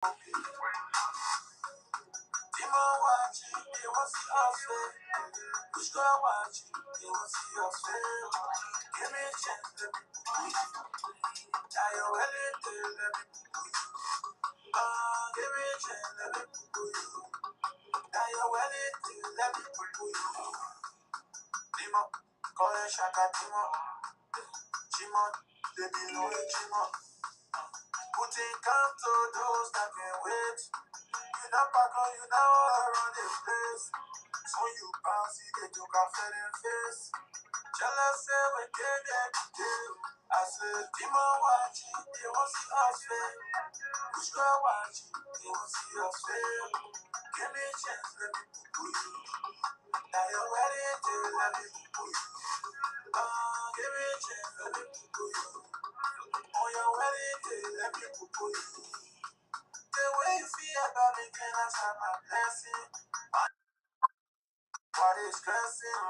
Demon watching, they want see us fail. Which girl watching, they want see us fail. Give me a chance, let me put you. Now you're well into it, let me put you. Give me a chance, let me put you. Now you're well into it, let me put you. Demon, call it Shaka Demon. Demon, they be knowing Demon. Putting come to those that can wait. You not back on, you now around the place. So you bounce, they took a fed in face. Jealous say we get that deal. I said, Demon watching, they won't see us fail. Which girl watching, they won't see us fail. Give me a chance, let me put you. Now you're ready to let me put you. Give me a chance, let me put you. Oh, you're ready to let me put you. The way you feel about me, can I stop my blessing? What is stressing?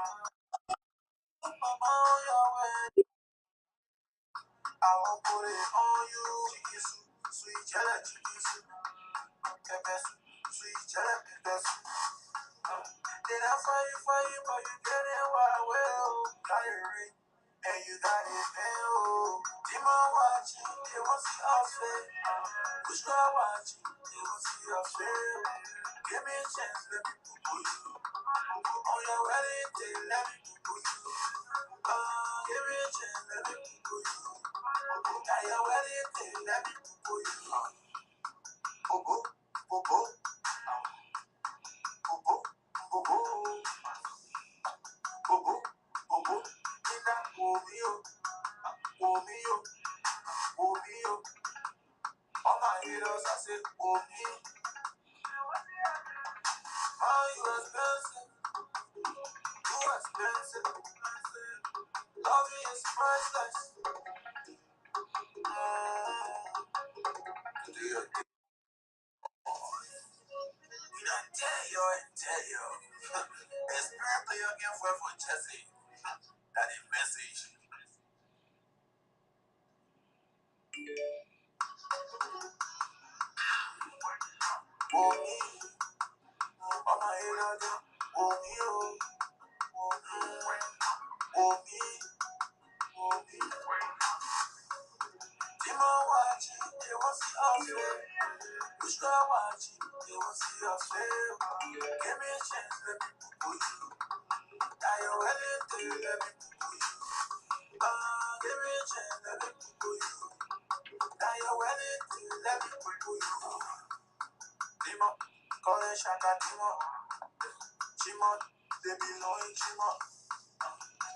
Mama, on your way. I won't put it on you. Chicken soup, sweet jelly, chicken soup. Pepper soup, sweet jelly, pepper soup. Then I fight you, but you get it while I will. Got it ring, and you got it pen, oh. Demon watching, they won't see us fail. Which girl watching, they won't see us fail. Give me a chance, let me put you. On your wedding day, let me put you. Give me a chance, let me put you. Now your wedding day, let me put you. Bobo, bobo, bobo, bobo, bobo, bobo. Nina, omio, omio, omio. All my haters, I say, omio. You expensive, you expensive. Loving is priceless. We don't tell you and tell you. Spirit play again for Jesse. That is message. Oh me, all my haters, oh me, oh me, oh me, oh me. Demon watching, they won't see us fail. Which girl watching, they won't see us fail. Give me a chance, let me put you. Now you're willing to let me put you. Give me a chance, let me put you. Now you're willing to let me put you. Demon, call it Shaka Demon. Demon, they be knowing Demon.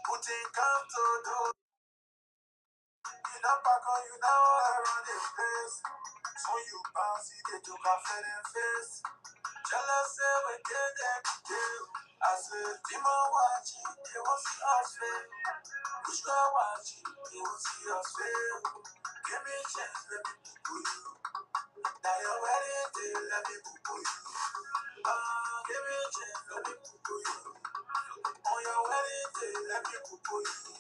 Putting come to those. You not back on, you now around the place. So you bounce, they took a fed in face. Jealous say we get that deal. I said, Demon watching, they won't see us fail. Which girl watching, they won't see us fail. Give me a chance, let me put you. Now you're ready to let me put you. Give me a chance, let me put you. On your wedding day, let me put you.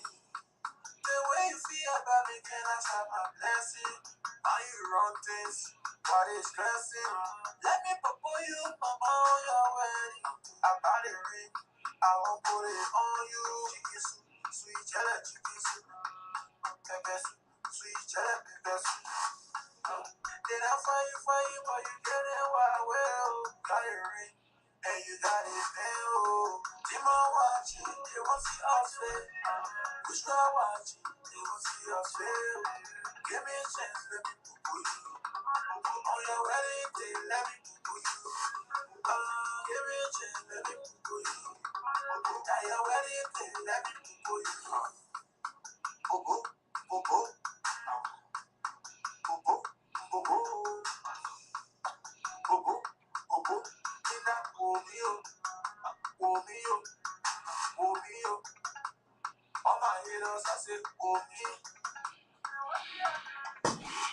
The way you feel about me, can I stop my blessing? How you run things? What is stressing? Let me put you, mama, on your wedding. I got it ring, I won't put it on you. Chicken soup, sweet jelly, chicken soup. Pepper soup, sweet jelly, pepper soup. Then I fight you, but you get it while I will. Got it ring, and you got it pen, oh. Demon watching, they won't see us fail. Which girl watching, they won't see us fail. Give me a chance, let me put you. On your wedding day, let me put you. Give me a chance, let me put you. Now your wedding day, let me put you. Bobo, bobo, bobo, bobo, bobo, bobo. Nina, omio, omio, omio. All my haters, I say, omio.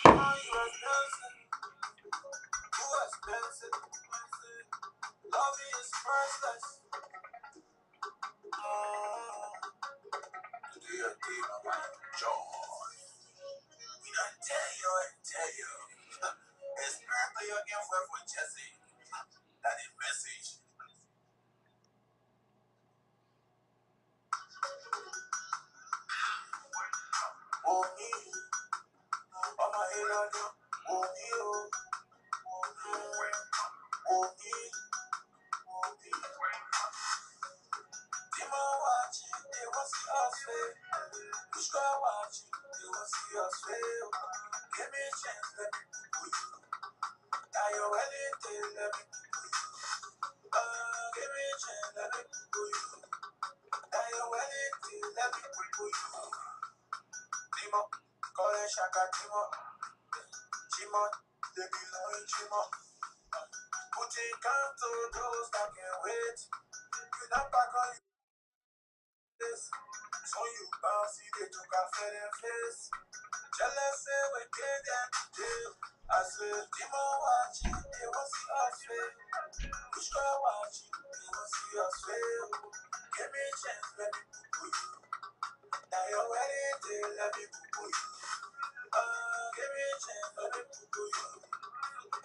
You expensive, you expensive. Loving is priceless. Today I gave my joy. We don't tell you and tell you. Especially again for Jesse. That is message. Oh, me. Oh, my head. Oh, me. Oh, me. Demon watching, they will see us fail. Witchcraft watching, they will see us fail. Give me a chance, let me put you. Now you're wedding day, let me put you. Give me a chance, let me put you. Now you're wedding day, let me put you. Demon, call it Shaka Demon. Demon, they belong in Demon. Putting count to those that can wait. You not back on your face. So you bounce, they took a fair face. Jealous say we get them deal. I said, Demon watching, they will see us fail. Witchcraft watching, they will see us fail. Give me a chance, let me poo you. Now you're wedding day, let me poo you. Give me a chance, let me poo you.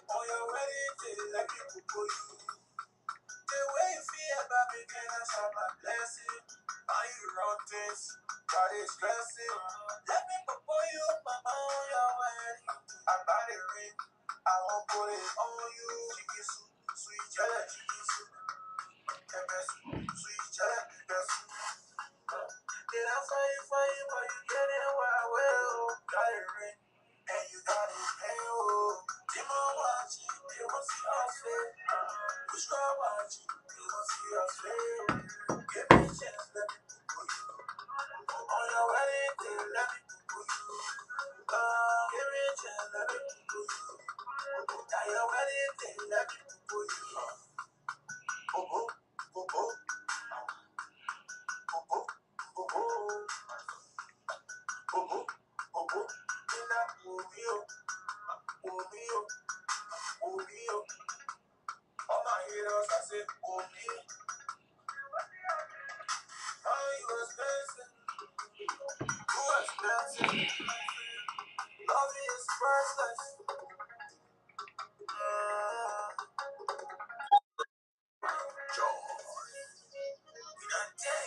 On your wedding day, let me poo you. The way you feel about me, can I stop my blessing? How you run things, God is blessing. Let me poo you, mama, on your wedding. I buy the ring, I won't put it on you. Chikisu, sweet jelly, chikisu. Sweet jelly, chikisu. Did I fight for you, but you get it where I will. Got it ring, and you got it hell. Demon watching, they will see us fail. Witchcraft watching, they will see us fail. Give me a chance, let me put you. On your wedding day, let me put you. Give me a chance, let me put you. Now your wedding day, let me put you. Go, go, go, go. Go, go, go, go. Go, go, go, go. In that movie, all my haters, I said, oh, me. How you expensive? Too expensive. Love is priceless. Joy. I tell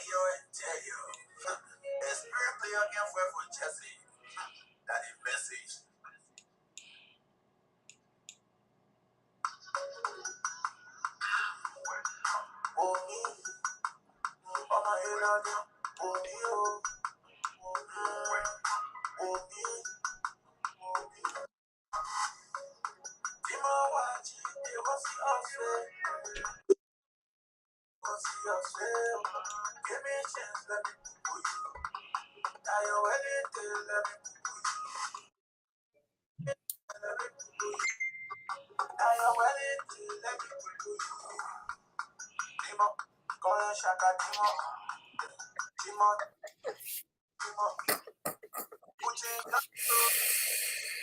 you. Spirit play again for Jesse. That is message. Oh, me. All my haters, oh, me. Oh, me. Demon watching, they will see us fail. See us fail. Give me a chance, let me put you. Now you're wedding day, let me put you. Let me put you. Now you're wedding day, let me put you. Demon, call it Shaka Demon. Demon. Putting down to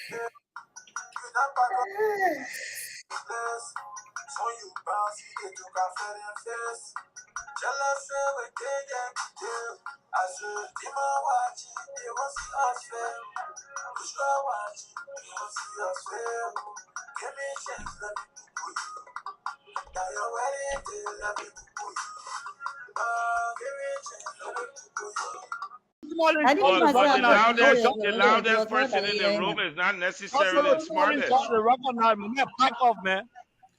you not back on this. So you bounce, they took a fair face. Jealous say we get them deal. I said, Demon watching, they will see us fail. Witchcraft watching, they will see us fail. Give me a chance, let me put you. Now you're wedding day, let me put you. Give me a chance, let me put you. But the loudest person in the room is not necessarily the smartest. Back off, man.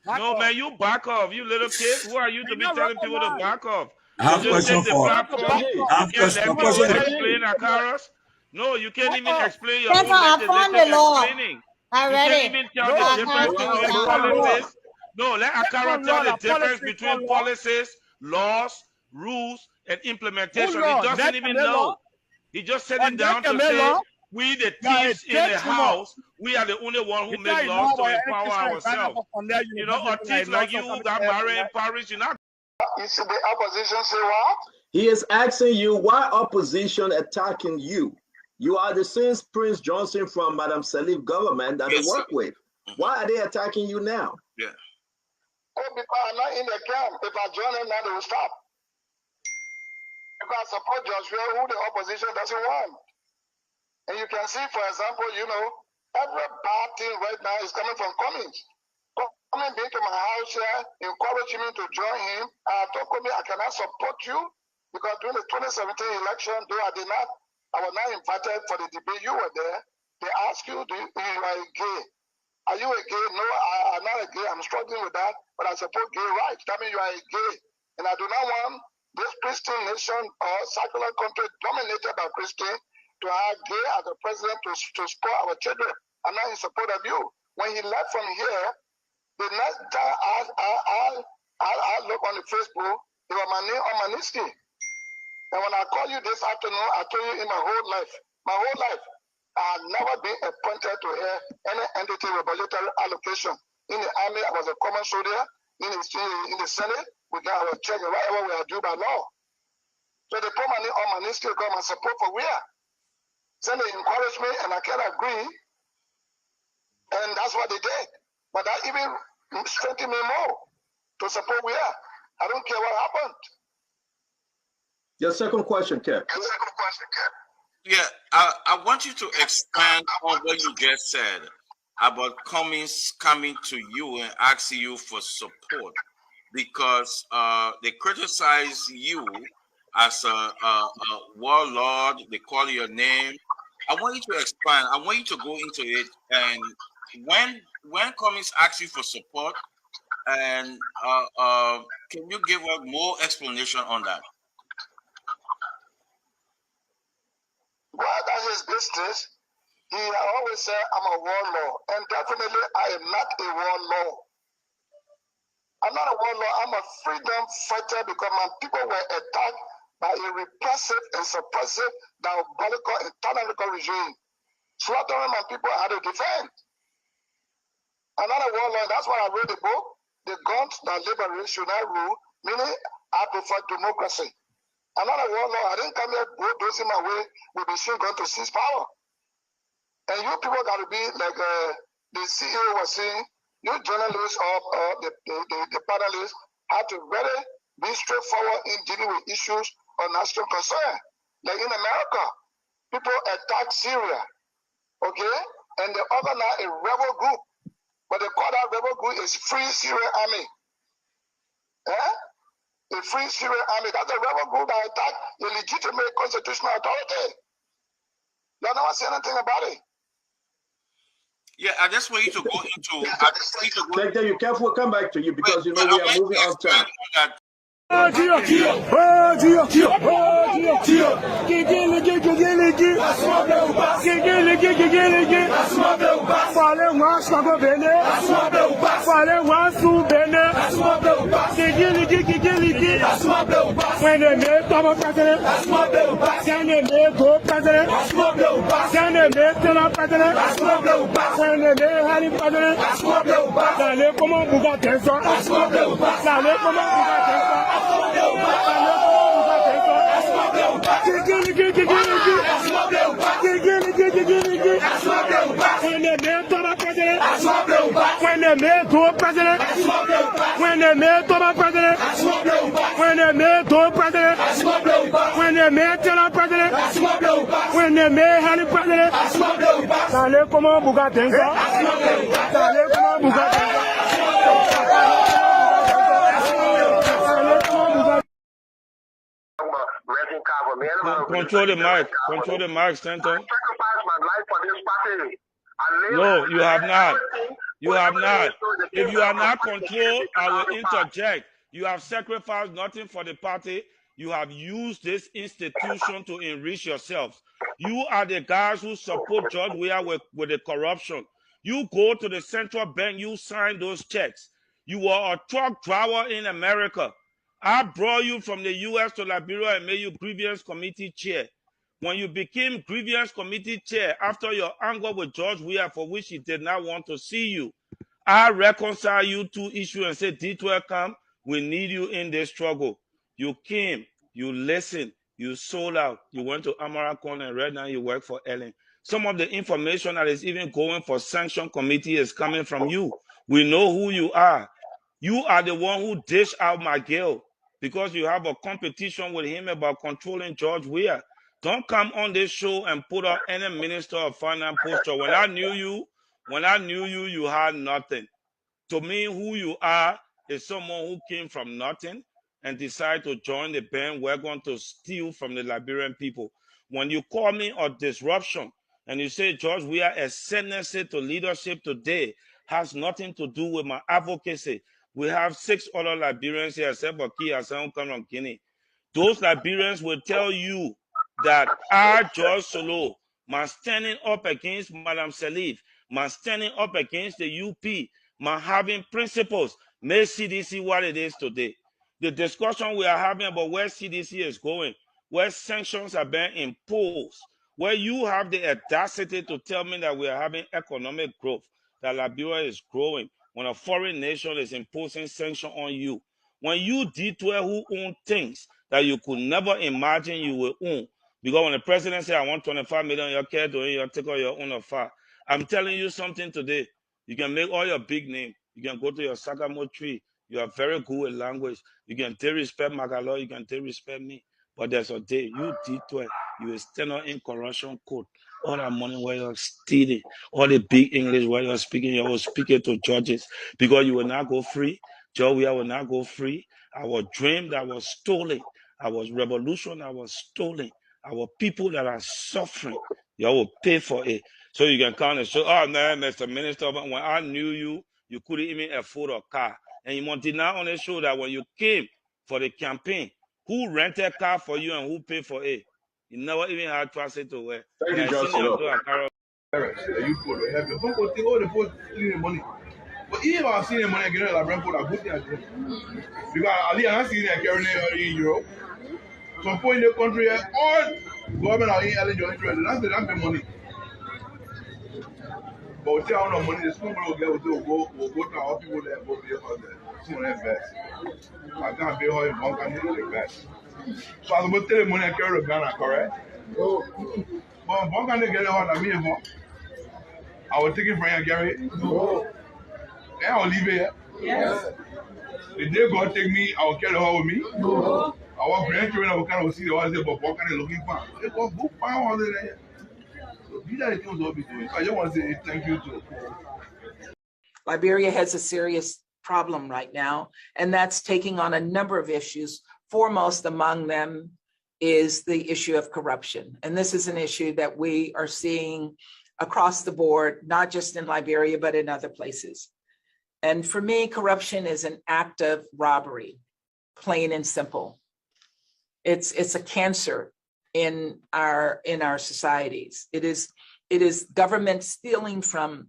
No, man, you back off. You little kid. Who are you to be telling people to back off? I have You just take the platform. You can't let people explain Akaras. No, you can't even explain your own methodological explaining. You can't even tell the difference between policies. No, let Akara tell the difference between policies, laws, rules, and implementation. He doesn't even know. He just set it down to say, we the thieves in the house, we are the only one who make laws to empower ourselves. You know, a thief like you who got married in Paris, you're not. You see the opposition say what? He is asking you, why opposition attacking you? You are the same Prince Johnson from Madam Salif government that they work with. Why are they attacking you now? Yeah. Oh, because I'm not in the camp. If I join them now, they will stop. If I support Joshua, who the opposition doesn't want. And you can see, for example, you know, Every bad thing right now is coming from Cummings. Cummings being to my house here, encouraging me to join him. I told Cummings I cannot support you because during the 2017 election, though I was not invited for the debate. You were there. They asked you, you are gay. Are you a gay? No, I'm not a gay. I'm struggling with that, but I support gay rights. That means you are a gay. And I do not want this Christian nation or secular country dominated by Christian to have gay as a president to support our children. I'm not in support of you. When he left from here, the next time I look on the Facebook, it was my name on my listing. And when I call you this afternoon, I told you in my whole life, I have never been appointed to hear any entity with budgetary allocation. In the army, I was a common soldier. In the Senate, we got our check and whatever we are due by law. So they put my name on my list to come and support for Weah. So they encouraged me and I can't agree. And that's what they did. But that even strengthened me more to support Weah. I don't care what happened. Your second question, Kev. Yeah, I want you to expand on what you just said about Cummings coming to you and asking you for support, because they criticize you as a warlord. They call your name. I want you to expand. I want you to go into it. And when Cummings asks you for support, and can you give us more explanation on that? Well, that's his business. He always said, I'm a warlord. And definitely, I am not a warlord. I'm not a warlord. I'm a freedom fighter because my people were attacked by a repressive and suppressive, diabolical and tyrannical regime. Slaughtering my people I had to defend. I'm not a warlord. That's why I wrote the book, The Guns That Liberate Should Not Rule, meaning I prefer democracy. I'm not a warlord. I didn't come here bulldozing my way with machine gun to seize power. And you people got to be like the CEO was saying, you journalists or the panelists have to really be straightforward in dealing with issues of national concern. Like in America, people attack Syria, okay? And they organize a rebel group. But they call that rebel group is Free Syrian Army. Eh? The Free Syrian Army, that's a rebel group that attack the legitimate constitutional authority. You never say anything about it. Yeah, I just want you to go into. Take that, you careful, we'll come back to you because you know we are moving on time. When they make Thomas president, can they make go president? Can they make Tena president? When they make Harry president, can they come on Buga Tenson? Can they come on Buga Tenson? When they make Thomas president, when they make go president, when they make Thomas president, when they make go president, when they make Tena president, when they make Harry president, can they come on Buga Tenson? Can they come on Buga Tenson? Control the mic. Control the mic, Stanton. I sacrificed my life for this party. No, you have not. You have not. If you are not controlled, I will interject. You have sacrificed nothing for the party. You have used this institution to enrich yourselves. You are the guys who support George Weah with the corruption. You go to the central bank, you sign those checks. You were a truck driver in America. I brought you from the U.S. to Liberia and made you grievance committee chair. When you became grievance committee chair after your anger with George Weah, for which he did not want to see you, I reconcile you two issues and said, D12 come, we need you in this struggle. You came, you listened, you sold out, you went to Amaracon, and right now you work for Ellen. Some of the information that is even going for sanction committee is coming from you. We know who you are. You are the one who dished out my girl because you have a competition with him about controlling George Weah. Don't come on this show and put up any minister of finance poster. When I knew you, you had nothing. To me, who you are is someone who came from nothing and decided to join the band. We're going to steal from the Liberian people. When you call me a disruption and you say, George, we are ascendancy to leadership today, has nothing to do with my advocacy. We have 6 other Liberians here, except for Key Hassan come from Guinea. Those Liberians will tell you that I, George Solo, man standing up against Madam Salif, man standing up against the UP, man having principles, make CDC what it is today. The discussion we are having about where CDC is going, where sanctions are being imposed, where you have the audacity to tell me that we are having economic growth, that Liberia is growing, when a foreign nation is imposing sanctions on you. When you detour who own things that you could never imagine you will own, because when the president said, I want 25 million, your care doing your take out your own affair. I'm telling you something today. You can make all your big name. You can go to your Sakamo tree. You are very good with language. You can take respect Magalo. You can take respect me. But there's a day you detour. You will stand up in corruption code. All that money where you're stealing. All the big English where you're speaking. You will speak it to judges. Because you will not go free. Weah will not go free. Our dream that was stolen. Our revolution that was stolen. Our people that are suffering. You will pay for it. So you can come and show, oh man, Mr. Minister, when I knew you, you couldn't even afford a car. And you want to now only show that when you came for the campaign, who rented a car for you and who paid for it? You never even had transit to wear. Thank And you, I seen them do a Johnson. car. You put the help. Some people think, oh, the post stealing money. But even I see the money I get, like brand for a good thing. Because Ali, I see them carrying it in Europe. Some point in the country, all government are in eligible interest. That's the money. But we tell no money, the small people will go to our people there, go pay for the small invest. I can't pay how one can invest. So I'm going to tell the money I carry to Ghana, correct? But one can get it on me. I will take it from you, Gary. And I'll leave it here. Yes. The day God take me, I will carry her with me. No. Our grandchildren will kind of see the ones there, but what kind of looking for? They go book power there. So these are the things we'll be doing. I just want to say thank you to Liberia has a serious problem right now, and that's taking on a number of issues. Foremost among them is the issue of corruption. And this is an issue that we are seeing across the board, not just in Liberia, but in other places. And for me, corruption is an act of robbery, plain and simple. It's a cancer in our societies. It is government stealing from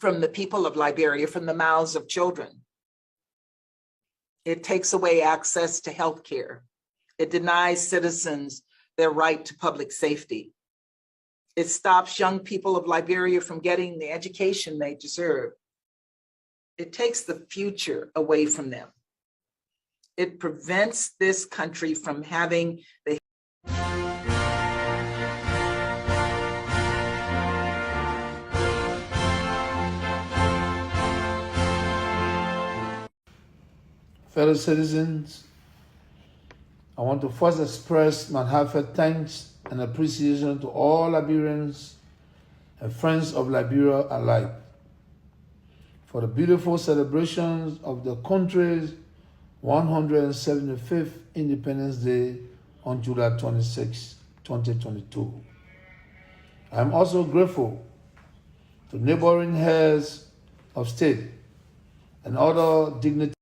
the people of Liberia, from the mouths of children. It takes away access to health care. It denies citizens their right to public safety. It stops young people of Liberia from getting the education they deserve. It takes the future away from them. It prevents this country from having the Fellow citizens, I want to first express my heartfelt thanks and appreciation to all Liberians and friends of Liberia alike for the beautiful celebrations of the country's 175th Independence Day on July 26, 2022. I am also grateful to neighboring heads of state and other dignitaries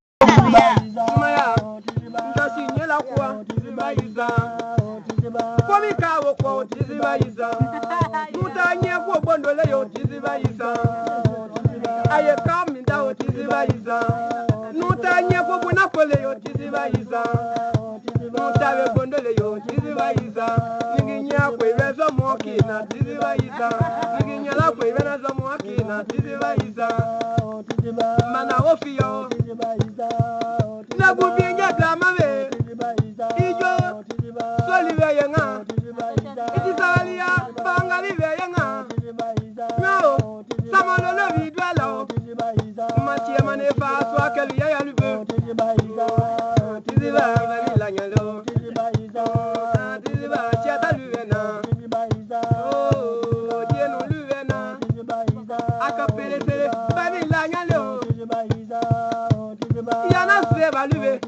Yana Seva Live,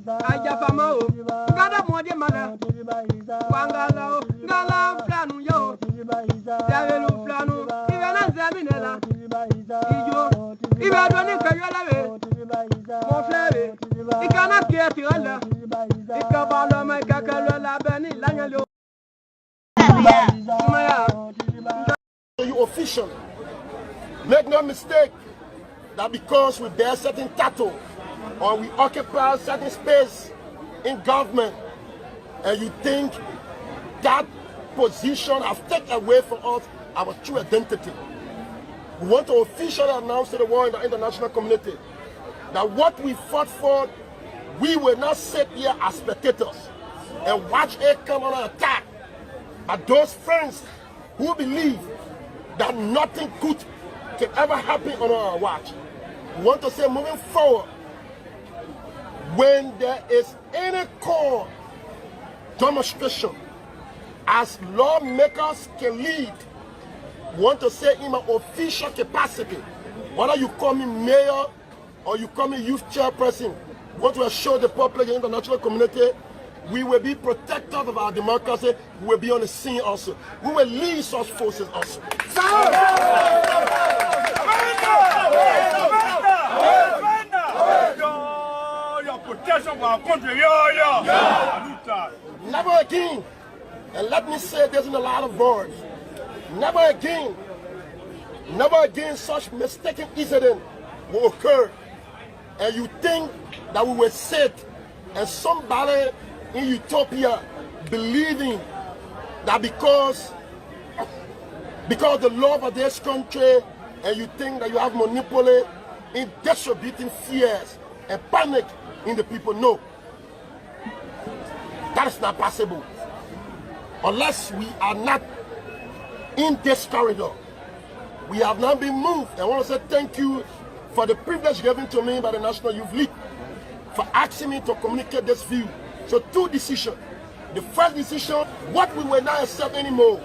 Ajafamo, Gada Modi Mala, Wangalo, Gala Planu Yo, Davelu Planu, Ivana Zaminella, Ijo, Ivadoni Kayala, Moflave, Ikana Kiatiola, Ikabalo, my Kakala, Bani, Langalo. You officially make no mistake that because we bear certain title or we occupy certain space in government and you think that position has taken away from us our true identity. We want to officially announce to the world and the international community that what we fought for, we will not sit here as spectators and watch it come on an attack. But those friends who believe that nothing good can ever happen on our watch, we want to say moving forward, when there is any call demonstration, as lawmakers can lead, we want to say in my official capacity, whether you call me mayor or you call me youth chairperson, we want to assure the public and international community we will be protectors of our democracy. We will be on the scene also. We will lead such forces also. Your protection for our country. Never again. And let me say this in a lot of words. Never again such mistaken incident will occur. And you think that we will sit and somebody in utopia believing that because the love of this country and you think that you have monopoly in distributing fears and panic in the people. No, that is not possible unless we are not in this corridor. We have not been moved. I want to say thank you for the privilege given to me by the National Youth League for asking me to communicate this view. So two decisions. The first decision, what we will not accept anymore,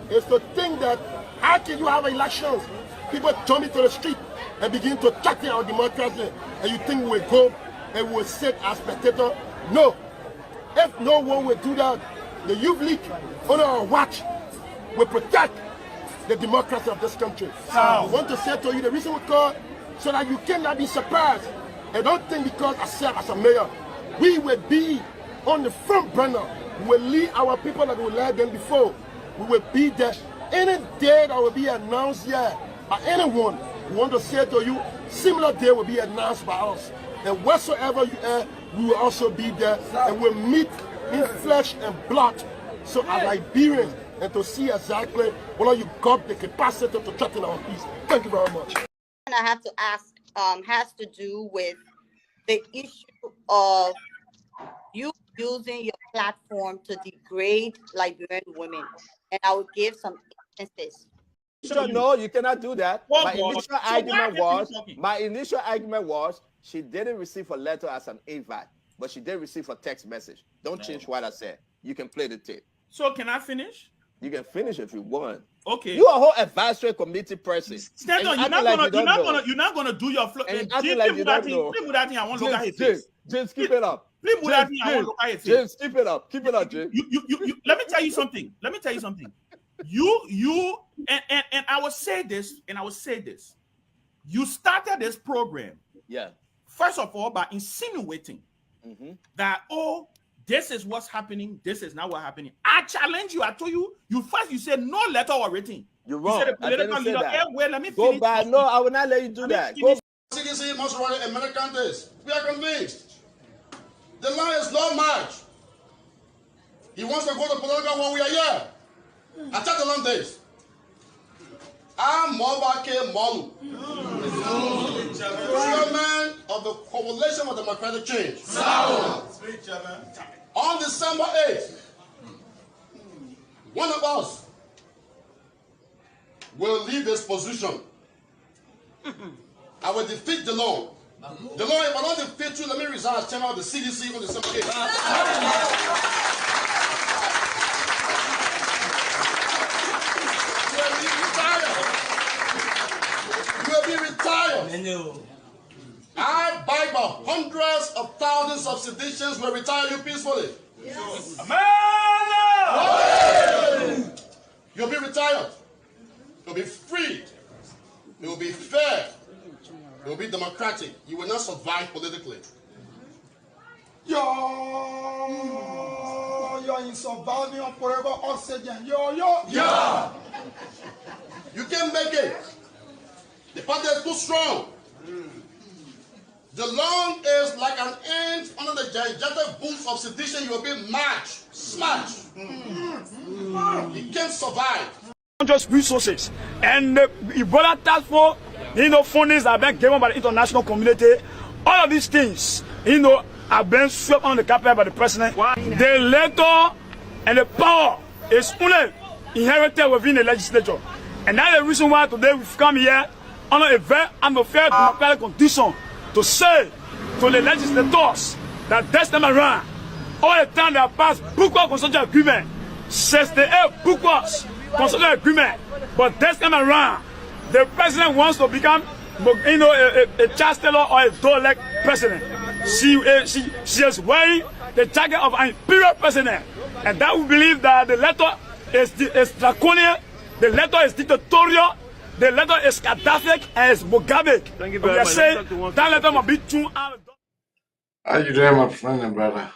is to think that how can you have elections? People jump into the street and begin to threaten our democracy, and you think we will go and we will sit as spectators? No. If no one will do that, the Youth League on our watch will protect the democracy of this country. I want to say to you the reason we call so that you cannot be surprised. And don't think because I serve as a mayor, we will be on the front burner. We will lead our people that we led them before. We will be there. Any day that will be announced here by anyone, we want to say to you, similar day will be announced by us. And whatsoever you are, we will also be there and we'll meet in flesh and blood. So as Liberians, and to see exactly whether you got the capacity to threaten our peace. Thank you very much. And I have to ask has to do with the issue of you using your platform to degrade Liberian women. And I will give some instances. No, you cannot do that. My initial argument was she didn't receive a letter as an invite, but she did receive a text message. Don't change what I said. You can play the tape. So can I finish? You can finish if you want. Okay. You are a whole advisory committee person. Stanton, you're not gonna do your flow. And acting like you don't know. I want to look at his face. James, keep it up. James, keep it up. Keep it up, James. You let me tell you something. You and I will say this, You started this program. Yeah. First of all, by insinuating that, oh, this is what's happening. This is not what's happening. I challenge you. I told you. You said no letter or written. You're wrong. You said a political leader. Well, let me go finish. back. No, I will not let you do that. Go. CDC must run American days. We are convinced. The line is long march. He wants to go to political when we are here. Attack the long days. I'm Mobake Molu, chairman of the Coalition for Democratic Change. On December 8th, one of us will leave this position. I will defeat the law. The law, if I don't defeat you, let me resign as chairman of the CDC on December 8th. You will be retired. I bite about hundreds of thousands of seditions will retire you peacefully. Yes. Amen. You'll be retired. You'll be free. It will be fair. It will be democratic. You will not survive politically. You're in surviving forever oxygen. Yeah. You can't make it. The party is too strong. The lung is like an ant under the gigantic boots of sedition. You will be smashed. You can't survive. Just resources and the Ebola task force, fundings are being given by the international community. All of these things, are being swept on the carpet by the president. The letter and the power is only inherited within the legislature, and that's the reason why today we've come here under a very unfair democratic condition to say to the legislators that this time around, all the time they have passed bookwork consultation agreement, 68 bookworks consultation agreement, but this time around, the president wants to become, a chancellor or a door-leg president. She is wearing the jacket of an imperial president, and that we believe that the letter is draconian, the letter is dictatorial, the letter is Gaddafi and it's Mugabe. Thank you very much. That letter must be thrown out. How you doing, my friend and brother?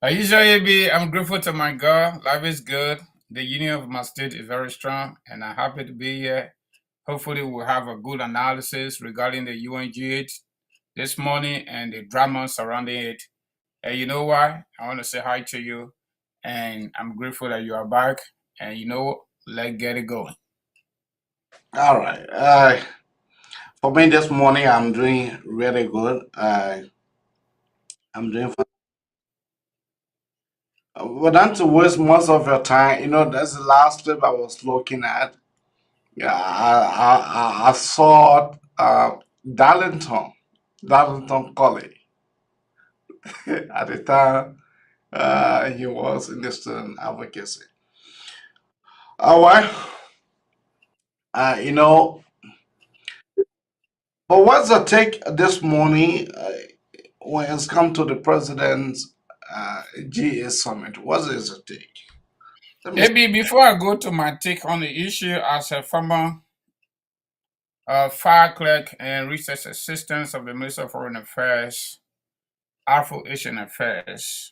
I'm grateful to my God. Life is good. The union of my state is very strong, and I'm happy to be here. Hopefully, we'll have a good analysis regarding the UNG this morning and the drama surrounding it. And you know why? I want to say hi to you, and I'm grateful that you are back. And let's get it going. All right. For me this morning, I'm doing really good. I'm doing fine. But not to waste most of your time, that's the last clip I was looking at. Yeah, I saw Darlington Colley at the time he was in the student advocacy. All right. But what's the take this morning when it's come to the president's GA summit? What is the take? Maybe before I go to my take on the issue, as a former fire clerk and research assistant of the Minister of Foreign Affairs, Afro-Asian Affairs,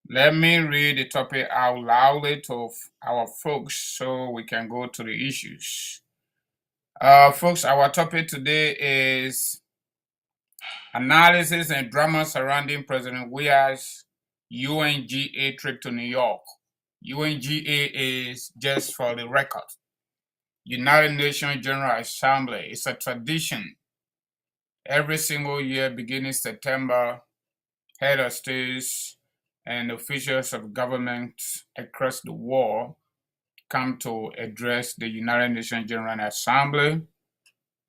let me read the topic out loudly to our folks so we can go to the issues. Folks, our topic today is analysis and drama surrounding President Weah's UNGA trip to New York. UNGA is, just for the record, United Nations General Assembly. It's a tradition. Every single year, beginning September, head of states and officials of governments across the world come to address the United Nations General Assembly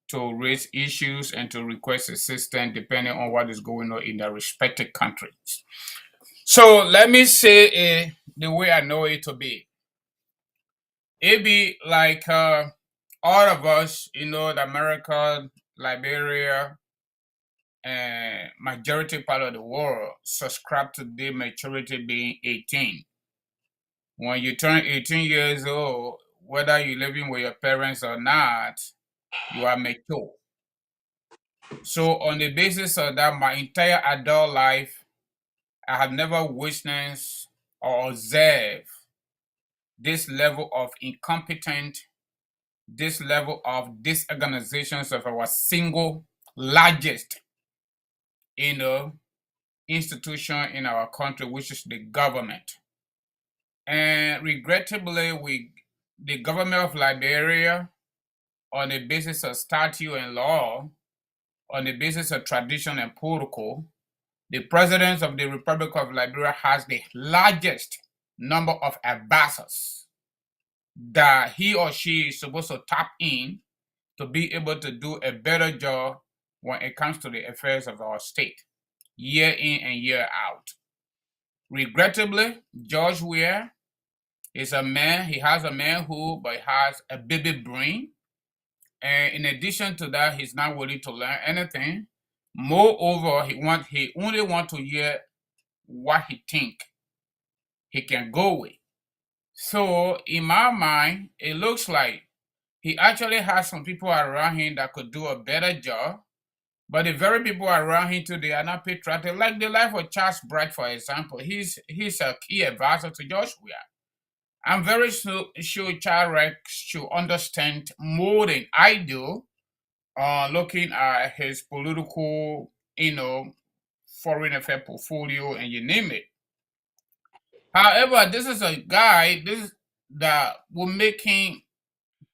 to raise issues and to request assistance depending on what is going on in their respective countries. So let me say the way I know it to be. It be like all of us, the America, Liberia, and majority part of the world subscribe to the maturity being 18. When you turn 18 years old, whether you're living with your parents or not, you are mature. So on the basis of that, my entire adult life, I have never witnessed or observed this level of incompetence, this level of disorganizations of our single largest, institution in our country, which is the government. And regrettably, the government of Liberia, on the basis of statute and law, on the basis of tradition and protocol, the president of the Republic of Liberia has the largest number of ambassadors that he or she is supposed to tap in to be able to do a better job when it comes to the affairs of our state, year in and year out. Regrettably, George Weah is a man, he has a manhood, but he has a baby brain. And in addition to that, he's not willing to learn anything. Moreover, he only want to hear what he think he can go with. So in my mind, it looks like he actually has some people around him that could do a better job. But the very people around him today are not patriotic. Like the life of Charles Bright, for example. He's a key advisor to George Weah. I'm very sure Charles Bright should understand more than I do, looking at his political, foreign affairs portfolio and you name it. However, this is a guy that will make him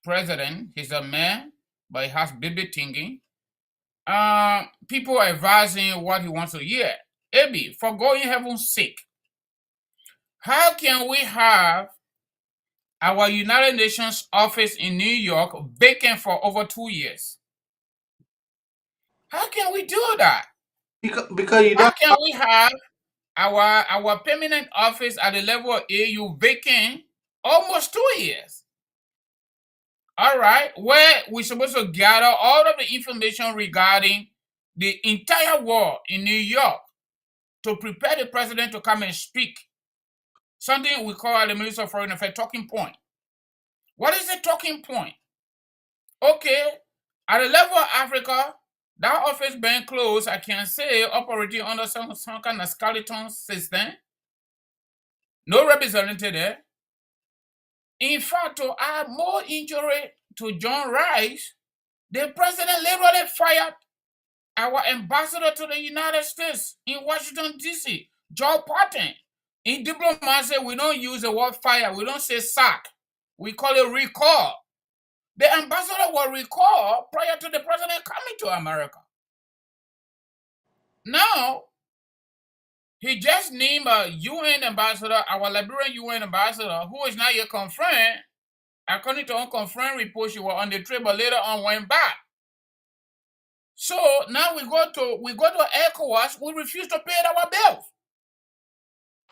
president. He's a man, but he has baby thinking. People are advising what he wants to hear. Abi, for going heaven's sake, how can we have our United Nations office in New York vacant for over 2 years? How can we do that? Because you How don't. can we have our permanent office at the level of AU vacant almost 2 years? All right, where we're supposed to gather all of the information regarding the entire war in New York to prepare the president to come and speak. Something we call the Minister of Foreign Affairs talking point. What is the talking point? Okay, at the level of Africa, that office being closed, I can say operating under some kind of skeleton system. No representative there. In fact, to add more injury to John Rice, the president literally fired our ambassador to the United States in Washington, D.C., Joe Patton. In diplomacy, we don't use the word fire. We don't say sack. We call it recall. The ambassador was recalled prior to the president coming to America. Now, he just named a UN ambassador, our Liberian UN ambassador, who is not yet confirmed. According to unconfirmed reports, she was on the trip, but later on went back. So now we go to ECOWAS. We refuse to pay our bills.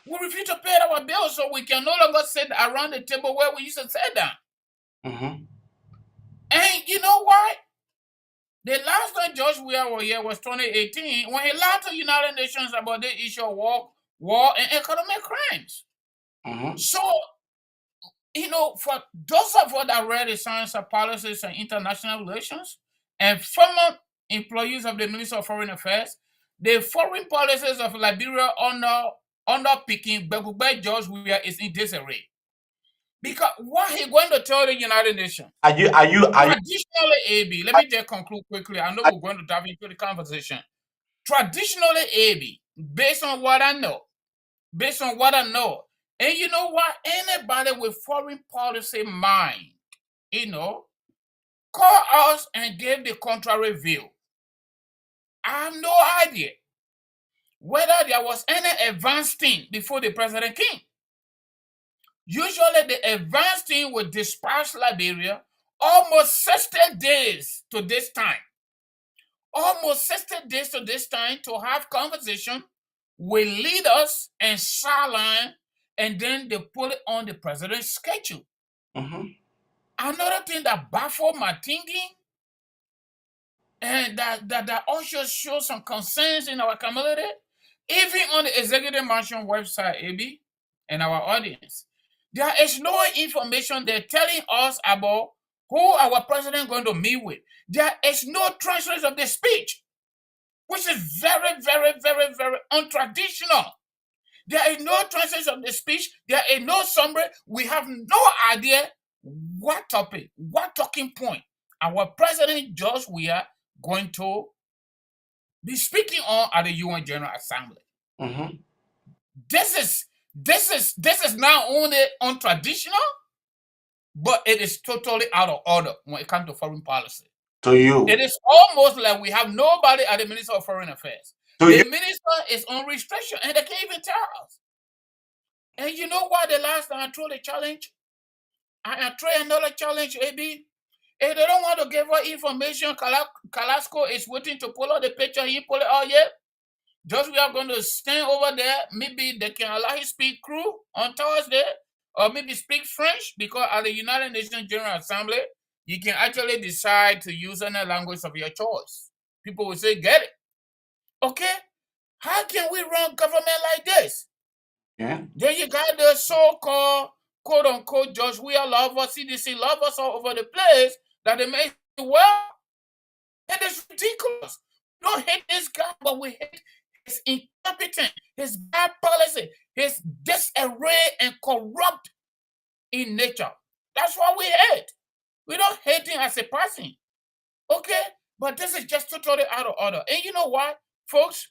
We refuse to pay our bills, so we can no longer sit around the table where we used to sit down. Mm-hmm. And you know what? The last time George Weah was here was 2018 when he lied to the United Nations about the issue of war and economic crimes. Mm-hmm. So, for those of us that read the Science of Policies and International Relations and former employees of the Ministry of Foreign Affairs, the foreign policies of Liberia under picking Begugbe George Weah is in disarray. Because what he going to tell the United Nations? Traditionally, AB, let me just conclude quickly. I know we're going to dive into the conversation. Traditionally, AB, based on what I know, and you know what? Anybody with foreign policy mind, call us and give the contrary view. I have no idea whether there was any advanced thing before the president came. Usually, the advanced team will dispatch Liberia almost 60 days to this time. Almost 60 days to this time to have conversation with leaders and sideline, and then they put it on the president's schedule. Mm-hmm. Another thing that baffled my thinking, and that also shows some concerns in our community, even on the Executive Mansion website, AB, and our audience. There is no information they're telling us about who our president is going to meet with. There is no translation of the speech, which is very, very, very, very untraditional. There is no translation of the speech. There is no summary. We have no idea what topic, what talking point our president George Weah going to be speaking on at the UN General Assembly. Mm-hmm. This is not only untraditional, but it is totally out of order when it comes to foreign policy. To you, it is almost like we have nobody at the Minister of Foreign Affairs. The minister is on restriction, and they can't even tell us. And you know what? The last time I threw the challenge, I threw another challenge, AB. If they don't want to give us information, Kalasco is waiting to pull out the picture. He pull it out yet. Just we are going to stand over there. Maybe they can allow his speak crew on Thursday, or maybe speak French, because at the United Nations General Assembly, You can actually decide to use any language of your choice. People will say, get it. Okay? How can we run government like this? Yeah. Then you got the so-called, quote-unquote, Judge Weah lovers, CDC lovers all over the place that they make well. It is ridiculous. We don't hate this guy, but we hate his incompetence, his bad policy, his disarray and corrupt in nature. That's what we hate. We don't hate him as a person. Okay? But this is just totally out of order. And you know what, folks?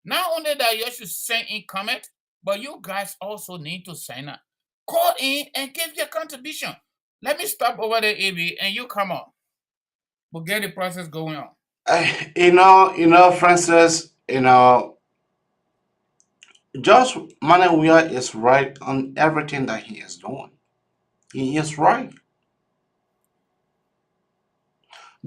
Not only that you should send in comment, but you guys also need to sign up. Call in and give your contribution. Let me stop over there, AB, and you come on. We'll get the process going on. Francis, Josh Weah is right on everything that he is doing. He is right.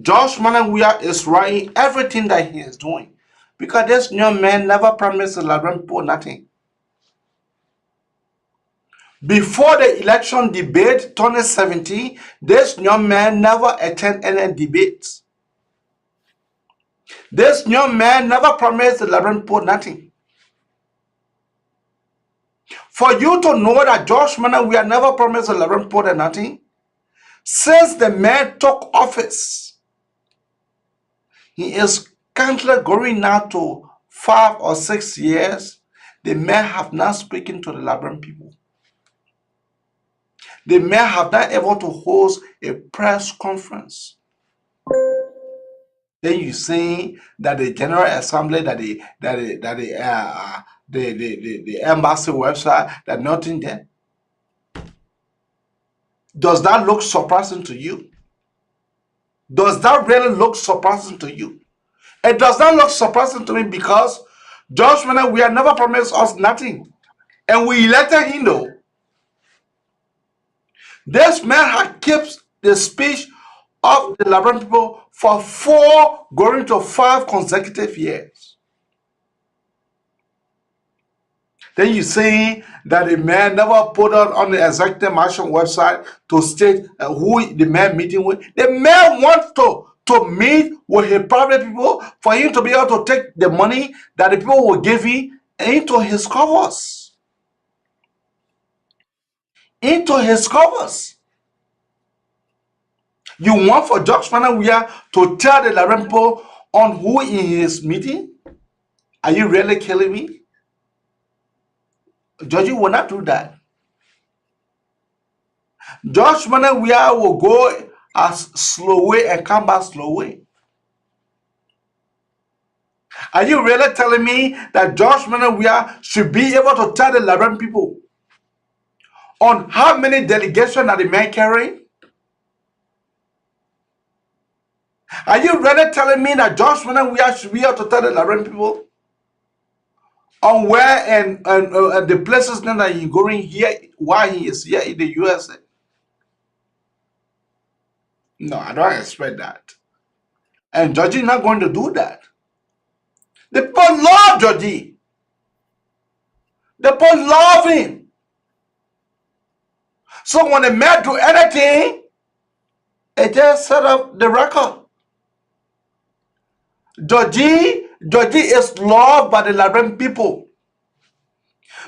Josh Weah is right in everything that he is doing. Because this young man never promised the Liberian people nothing. Before the election debate 2017, this young man never attended any debates. This young man never promised the Liberian people nothing. For you to know that Josh Weah never promised the Liberian people nothing, since the man took office, he is currently going now to 5 or 6 years. The man have not spoken to the Liberian people. The man have not able to host a press conference. Then you see that the General Assembly, the embassy website, that nothing there. Does that look surprising to you? Does that really look surprising to you? It does not look surprising to me because Josh Weah never promised us nothing. And we elected him though. This man had kept the speech of the Liberian people for 4 going to 5 consecutive years. Then you see that the man never put out on the executive mansion website to state who the man meeting with. The man wants to meet with his private people for him to be able to take the money that the people will give him into his covers. Into his covers. You want for Josh Weah to tell the Liberian people on who in his meeting? Are you really killing me? Georgie will not do that. Josh Weah will go as slow way and come back slow way. Are you really telling me that Josh Weah should be able to tell the Liberian people on how many delegations that the man carrying? Are you really telling me that Josh Weah should be able to tell the Liberian people on where and the places that he's going here, why he is here in the USA? No, I don't expect that. And Georgie is not going to do that. The people love Georgie. The people love him. So when the man do anything, it just set up the record. Georgie is loved by the Liberian people.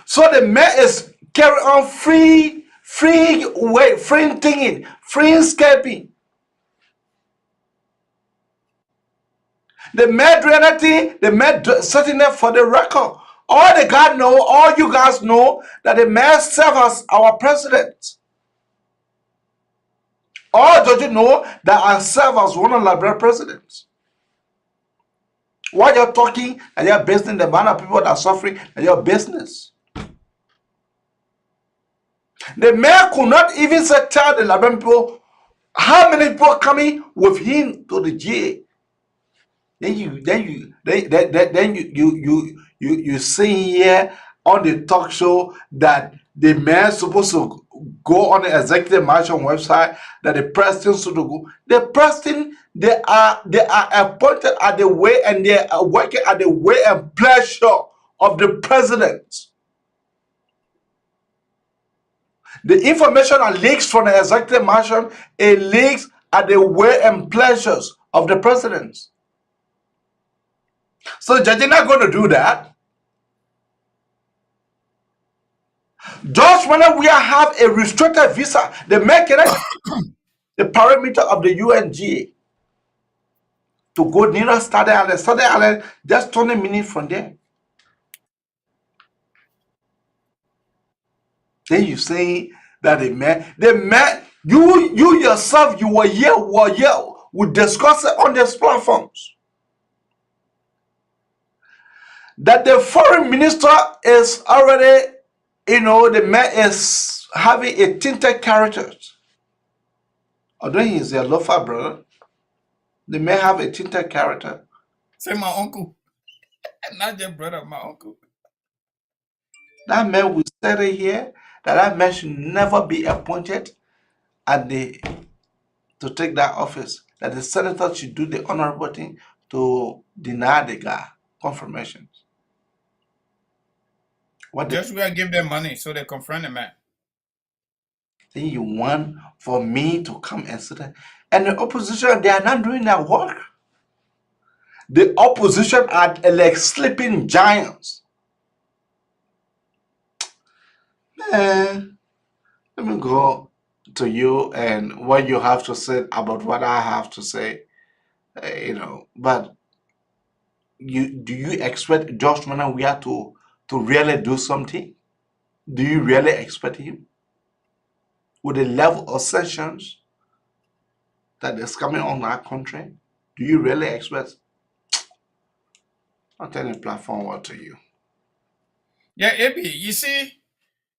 So the man is carrying on free thinking, free escaping. The man do anything, the man setting up for the record. All you guys know that the man serves as our president. All Georgie know that I serve as one of the Liberian presidents. While you're talking and you're business, the amount of people that are suffering and your business. The mayor could not even tell the Liberian people how many people are coming with him to the GA. Then you see here on the talk show that the mayor is supposed to go on the executive mansion website, that the president should go. The president, they are appointed at the way and they are working at the way and pleasure of the president. The information that leaks from the executive mansion, it leaks at the will and pleasures of the presidents. So judge is not going to do that. Just when we have a restricted visa, they make it the parameter of the UNG to go near Staten Island. Staten Island, just 20 minutes from there. Then you say that the man, you yourself, you were here, we discuss it on these platforms. That the foreign minister is already, the man is having a tinted character. Although he is a loafer, brother, they may have a tinted character. Say my uncle. Not your brother, my uncle. That man will say here that man should never be appointed to take that office. That the senator should do the honorable thing to deny the guy confirmation. Just we give them money so they confront the man. Then you want for me to come and sit there. And the opposition, they are not doing that work. The opposition are like sleeping giants. Man, let me go to you and what you have to say about what I have to say. But do you expect George Weah to really do something? Do you really expect him? With the level of sanctions that is coming on our country, do you really expect? I'll turn the platform over to you. Yeah, Abi, you see,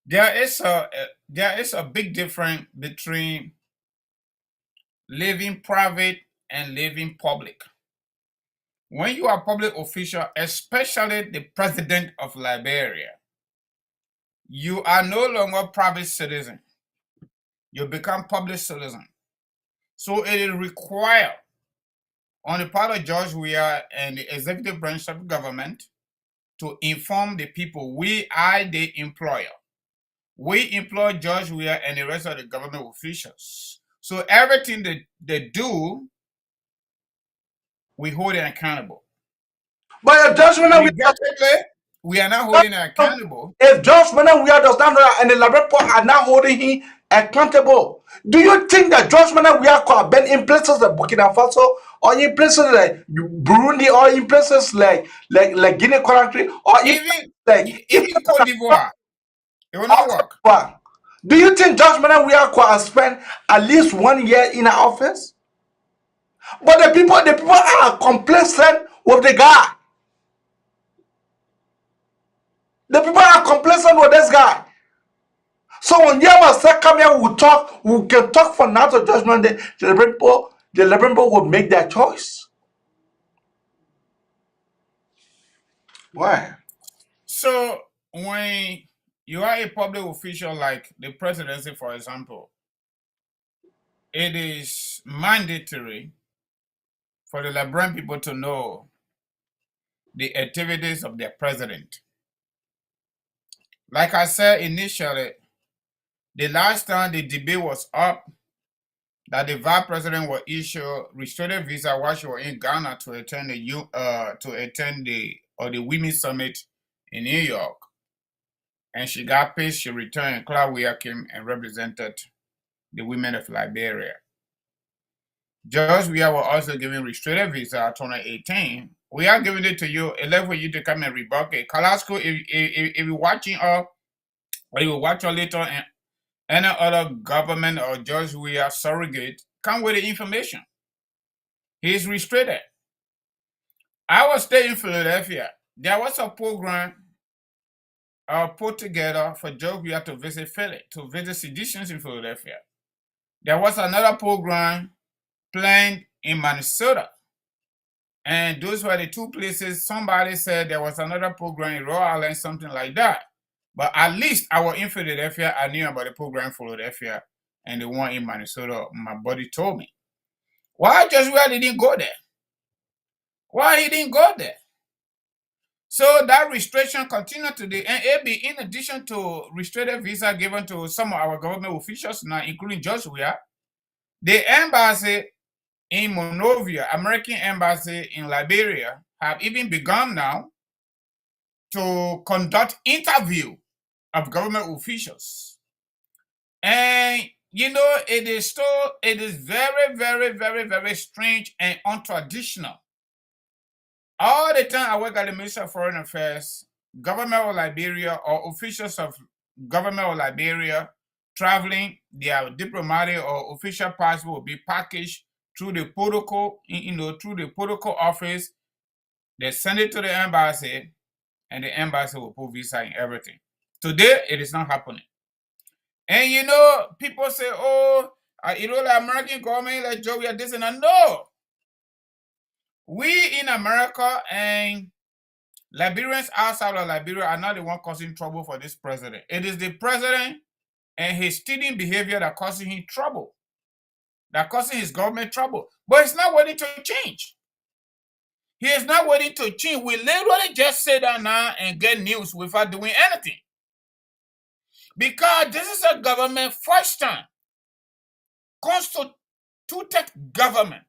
there is a big difference between living private and living public. When you are a public official, especially the president of Liberia, you are no longer private citizen. You become public citizen. So it is required on the part of George Weah and the executive branch of government to inform the people we are the employer. We employ George Weah and the rest of the government officials. So everything they do, we hold them accountable. But if George we are not holding them accountable. If George Weah does not know that and the Liberia are not holding him accountable, do you think that George Weah could have been in places like Burkina Faso or in places like Burundi or in places like Guinea Conakry or even Cote d'Ivoire? It will not work. Do you think George Weah could have spent at least 1 year in the office? But the people are complacent with the guy. The people are complacent with this guy. So when Yama said come here, we can talk for now to judgment. The Liberia people will make their choice. Why? So when you are a public official like the presidency, for example, it is mandatory for the Liberian people to know the activities of their president. Like I said initially, the last time the debate was up that the vice president will issue restricted visa while she was in Ghana to attend the Women's Summit in New York. And she got pissed, she returned, Claude Weah came and represented the women of Liberia. George Weah was also given restricted visa 2018. We are giving it to you, left for you to come and rebut it. Kalasco, if you're watching or you will watch her later and any other government or George Weah surrogate, come with the information. He's restricted. I was staying in Philadelphia. There was a program put together for George Weah to visit Philly, to visit seditions in Philadelphia. There was another program planned in Minnesota. And those were the two places. Somebody said there was another program in Rhode Island, something like that. But at least I was in Philadelphia. I knew about the program in Philadelphia and the one in Minnesota. My buddy told me. Why George Weah didn't go there? Why he didn't go there? So that restriction continued today. And AB, in addition to restricted visa given to some of our government officials now, including George Weah, The embassy in Monrovia, American embassy in Liberia, have even begun now to conduct interview of government officials. And you know, it is very, very, very, very strange and untraditional. All the time I work at the Ministry of Foreign Affairs, government of Liberia or officials of government of Liberia traveling, their diplomatic or official passport will be packaged through the protocol, through the protocol office. They send it to the embassy, and the embassy will put visa and everything. Today, it is not happening. And you know, people say, oh, the American government, like Joe, we are this and that. No. We in America and Liberians outside of Liberia are not the one causing trouble for this president. It is the president and his student behavior that causing him trouble, that causing his government trouble. But it's not waiting to change. He is not waiting to change. We literally just sit down now and get news without doing anything. Because this is a government first time constituted government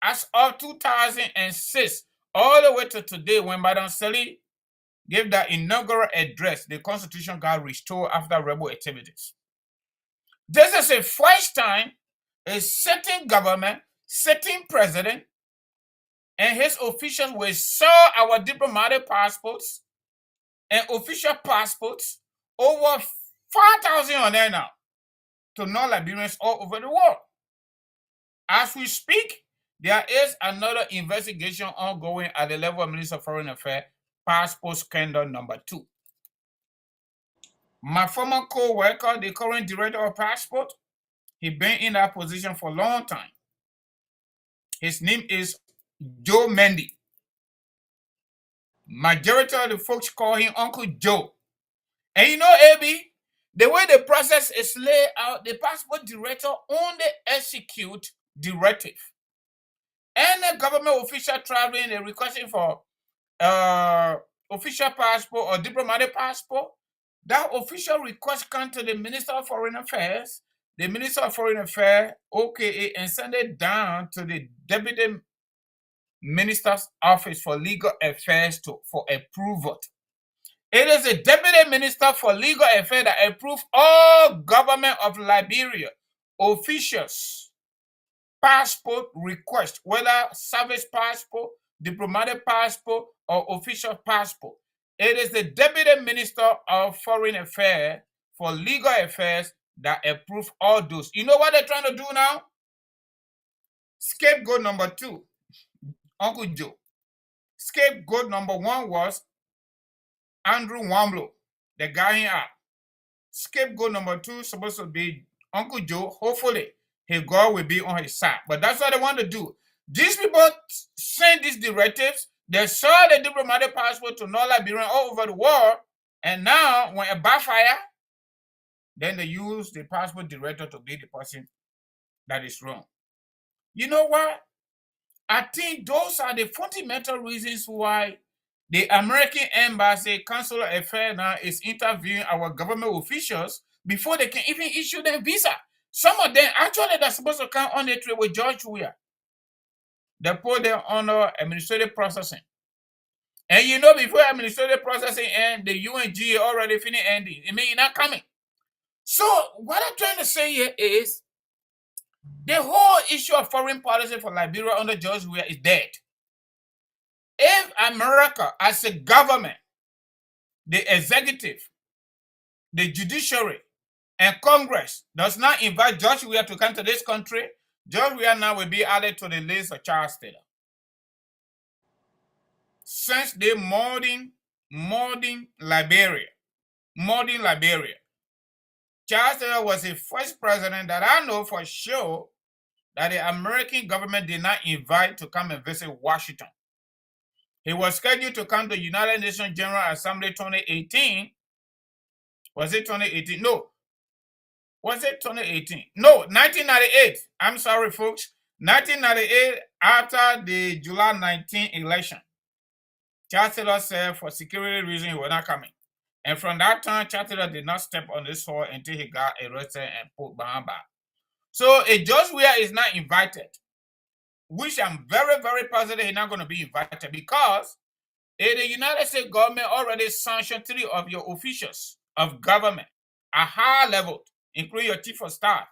as of 2006 all the way to today when Madam Sally gave that inaugural address, the Constitution got restored after rebel activities. This is the first time a sitting government, sitting president, and his officials will sell our diplomatic passports and official passports, over 5,000 on there now, to non-Liberians all over the world. As we speak, there is another investigation ongoing at the level of Minister of Foreign Affairs, passport scandal number 2. My former co-worker, the current director of passport, he been in that position for a long time. His name is Joe Mendy. Majority of the folks call him Uncle Joe. And you know, AB, the way the process is laid out, the passport director only execute directive. Any government official traveling and requesting for official passport or diplomatic passport, that official request comes to the Minister of Foreign Affairs. The Minister of Foreign Affairs, OKA, and send it down to the Deputy Minister's Office for Legal Affairs for approval. It is the Deputy Minister for Legal Affairs that approves all government of Liberia officials' passport request, whether service passport, diplomatic passport, or official passport. It is the Deputy Minister of Foreign Affairs for Legal Affairs that approve all those. You know what they're trying to do now? Scapegoat number 2, Uncle Joe. Scapegoat number 1 was Andrew Wamblo, the guy in out. Scapegoat number 2 is supposed to be Uncle Joe. Hopefully, his God will be on his side. But that's what they want to do. These people send these directives. They saw the diplomatic passport to non-Liberians all over the world. And now, when it backfire, then they use the passport director to be the person that is wrong. You know what? I think those are the fundamental reasons why the American Embassy Consular Affairs now is interviewing our government officials before they can even issue them visa. Some of them, actually, they're supposed to come on a trip with George Weah. They put them under administrative processing. And you know, before administrative processing ends, the UNG already finished ending. It means you're not coming. So what I'm trying to say here is the whole issue of foreign policy for Liberia under George Weah is dead. If America as a government, the executive, the judiciary, and Congress does not invite George Weah to come to this country, George Weah now will be added to the list of Charles Taylor. Since they modern Liberia, Charles Taylor was the first president that I know for sure that the American government did not invite to come and visit Washington. He was scheduled to come to the United Nations General Assembly 2018. Was it 2018? No. Was it 2018? No, 1998. I'm sorry, folks. 1998, after the July 19 election, Charles Taylor said for security reasons he was not coming. And from that time, Charles Taylor did not step on this soil until he got arrested and put behind bars. So if George Weah is not invited, which I'm very, very positive he's not going to be invited, because the United States government already sanctioned 3 of your officials of government at high level, including your chief of staff.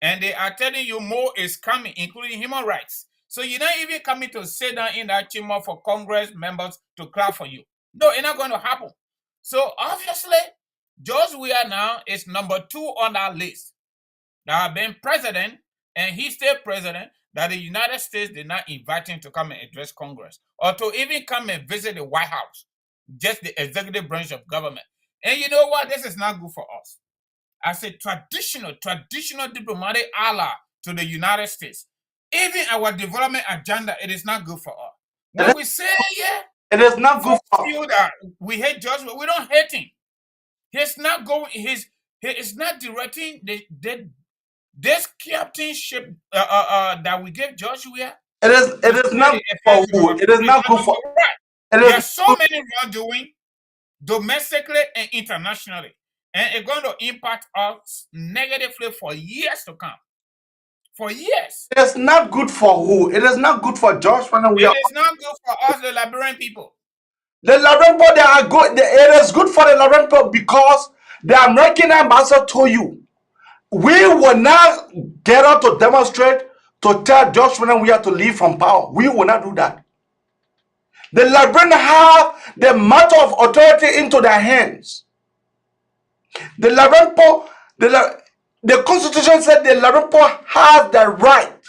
And they are telling you more is coming, including human rights. So you're not even coming to sit down in that chamber for Congress members to clap for you. No, it's not going to happen. So obviously, George Weah now is number 2 on that list that have been president, and he stayed president, that the United States did not invite him to come and address Congress or to even come and visit the White House, just the executive branch of government. And you know what? This is not good for us. As a traditional diplomatic ally to the United States, even our development agenda, it is not good for us. When we say, yeah, it is not good for you that we hate George, we don't hate him. He's not going, he is not directing this captainship that we gave George Weah. It is not good for who? It is not good for. There are so many wrongdoing domestically and internationally, and it's going to impact us negatively for years to come. For years. It is not good for who? It is not good for George Weah. It is not good for us, the Liberian people. The Liberian people, they are good. It is good for the Liberian people because the American ambassador told you, we will not get out to demonstrate to tell George Weah to leave from power. We will not do that. The Liberians have the matter of authority into their hands. The Liberian people, the Constitution said the Liberian people has the right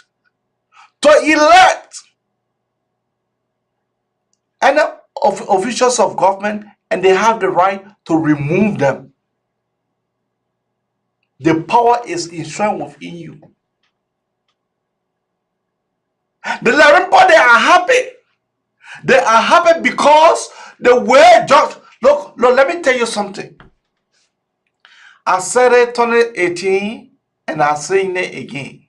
to elect any of officials of government, and they have the right to remove them. The power is enshrined within you. The Liberian people, they are happy. They are happy because the way George, look, let me tell you something. I said it 2018 and I'm saying it again.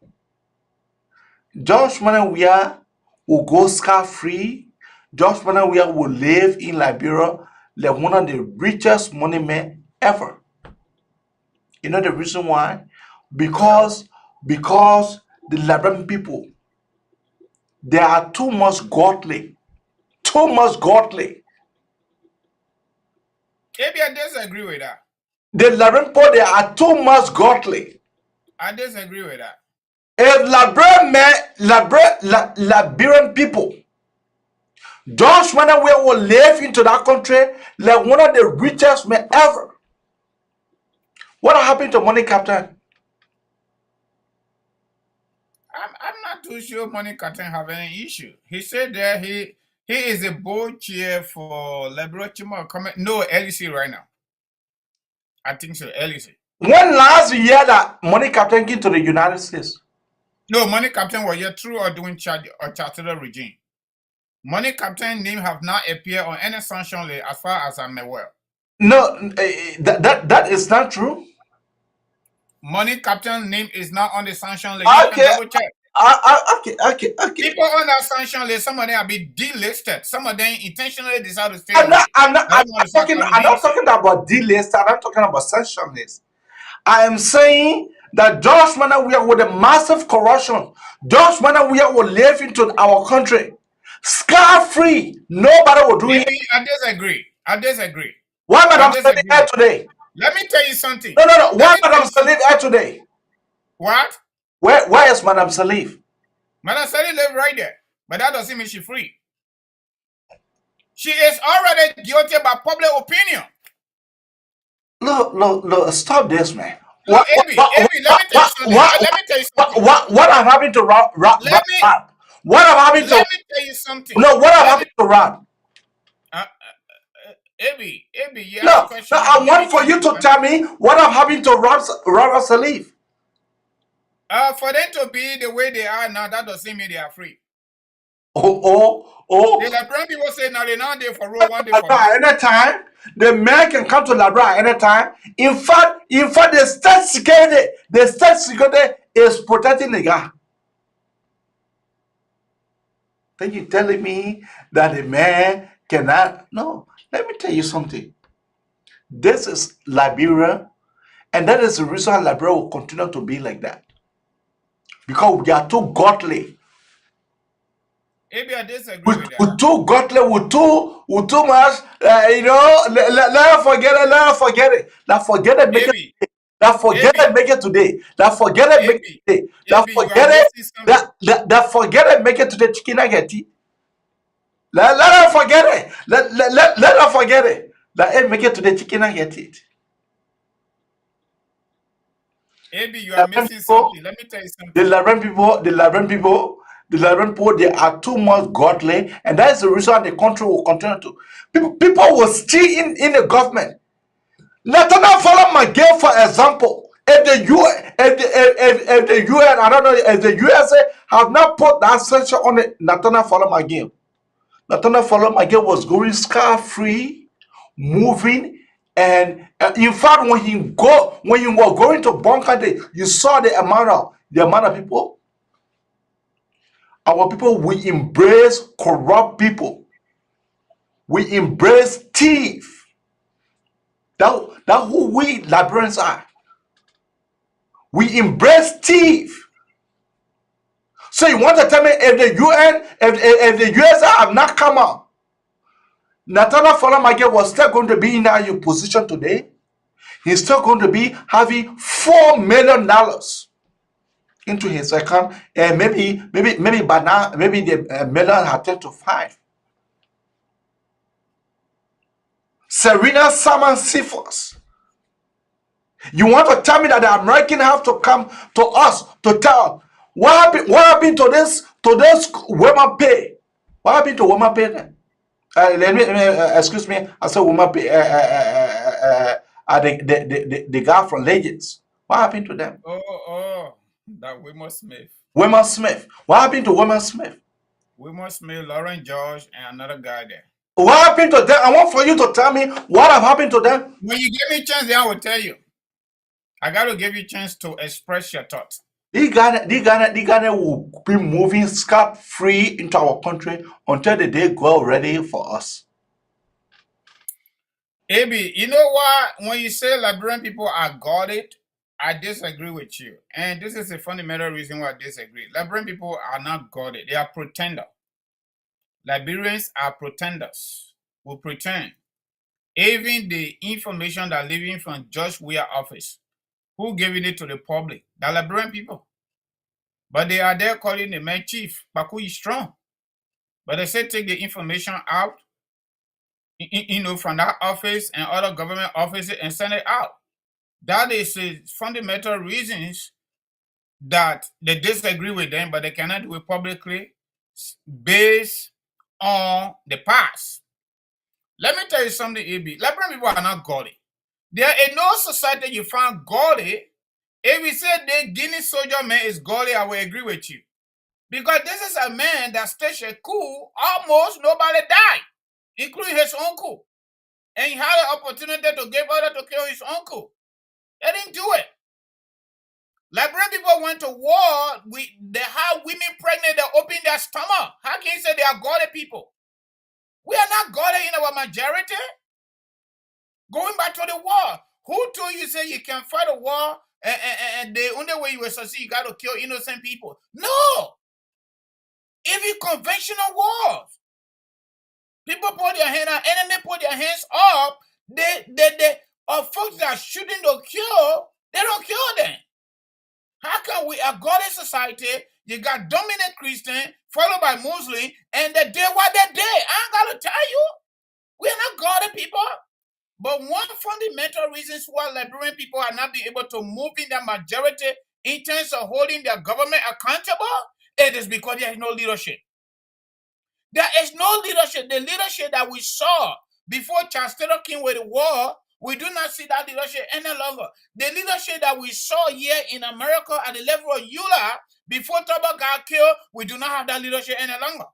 George Weah will go scot-free. George Weah will live in Liberia like one of the richest money men ever. You know the reason why? Because the Liberian people, they are too much godly. Too much godly. Maybe I disagree with that. The Liberian people, they are too much godly. I disagree with that. If Liberian people, George Weah will live into that country like one of the richest men ever. What happened to Money Captain? I'm not too sure Money Captain have any issue. He said that he is a board chair for Liberia Chamber. No, LEC right now. I think so, LEC. When last year that Money Captain came to the United States? No, Money Captain was here through or doing charter regime. Money Captain name have not appeared on any sanction list as far as I'm aware. No, that is not true. Money Captain name is not on the sanction list. Okay. You can double check. Okay. People on that sanction list, some of them have been delisted. Some of them intentionally decide to stay. I'm not talking about delist. I'm not talking about sanction list. I am saying that George Weah with a massive corruption, George Weah will live into our country scot-free. Nobody will do it. I disagree. Why Madam Salif here today? Let me tell you something. No. Why Madam Salif here today? What? Where is Madam Salif? Madam Salif live right there, but that doesn't mean she's free. She is already guilty by public opinion. Look, stop this, man. Let me tell you something. What I'm having to rap? What I'm having to? Let me tell you something. No, what I'm having to rap? Abby, you no, asked a question. I want for you to tell me what I'm having to rap Salif. For them to be the way they are now, that doesn't mean they are free. Oh. The Liberian people say now they're not there for rule, one day for anytime. The man can come to Liberia anytime. In fact, the state security is protecting the guy. Then you telling me that the man cannot? No, let me tell you something. This is Liberia, and that is the reason Liberia will continue to be like that. because we are too godly. Maybe I disagree with that. We're too godly, we're too much, let us forget it, let us forget it. Now forget it, make it Maybe, today. Now forget it, make it today. Now forget it, make it today. Now maybe you are forget it, missing something. that forget it, make it today, chicken nugget. Let us forget it. Let us forget it. That it make it today, chicken nugget it. Maybe you are missing something. Let me tell you something. The Liberian people, they are too much godly, and that is the reason the country will continue to. People will still in the government. Let us not follow my game, for example. If the UN, I don't know, if the USA have not put that sanction on it, Natana follow my game. Natana follow my game was going scar-free, moving, and in fact, when you were going to bunker day, you saw the amount of people. Our people, we embrace corrupt people. We embrace thief. That who we Liberians are. We embrace thief. So you want to tell me if the UN, if the USA have not come out, Natana Folamage was still going to be in that position today? He's still going to be having $4 million into his account, and maybe by now, maybe the million had turned to 5. Serena Salmon Cephas. You want to tell me that the American have to come to us to tell what happened to this women pay? What happened to women pay then? Excuse me, I said women pay. The guy from Legends. What happened to them? That Weah Smith. Weah Smith. What happened to Weah Smith? Weah Smith, Lauren George, and another guy there. What happened to them? I want for you to tell me what have happened to them. When you give me a chance, then I will tell you. I got to give you a chance to express your thoughts. The Ghana will be moving scot-free into our country until the day God ready for us. Abi, you know what? When you say Liberian people are guarded, I disagree with you. And this is a fundamental reason why I disagree. Liberian people are not guarded. They are pretenders. Liberians are pretenders who pretend. Even the information that leaving from Judge Weah office, who giving it to the public? The Liberian people. But they are there calling the man chief. Baku is strong. But they say take the information out, from that office and other government offices and send it out. That is the fundamental reasons that they disagree with them, but they cannot do it publicly based on the past. Let me tell you something, AB. Liberian people are not godly. There in no society you find godly. If we say the Guinea soldier man is godly, I will agree with you. Because this is a man that staged a coup, almost nobody died, including his uncle. And he had an opportunity to give order to kill his uncle. They didn't do it. Liberian people went to war. They had women pregnant, they opened their stomach. How can you say they are godly people? We are not godly in our majority. Going back to the war. Who told you say you can fight a war and the only way you will succeed, you got to kill innocent people? No. Even conventional wars. People put their hand up, enemy put their hands up. Or folks that are shooting to kill, they don't kill them. How can we, a godly society, you got dominant Christian, followed by Muslim, and they did what they did? I ain't got to tell you. We're not godly people. But one fundamental reasons why Liberian people are not being able to move in the majority in terms of holding their government accountable, it is because there is no leadership. There is no leadership. The leadership that we saw before Charles Taylor came with the war, we do not see that leadership any longer. The leadership that we saw here in America at the level of EULA before Toba got killed, we do not have that leadership any longer.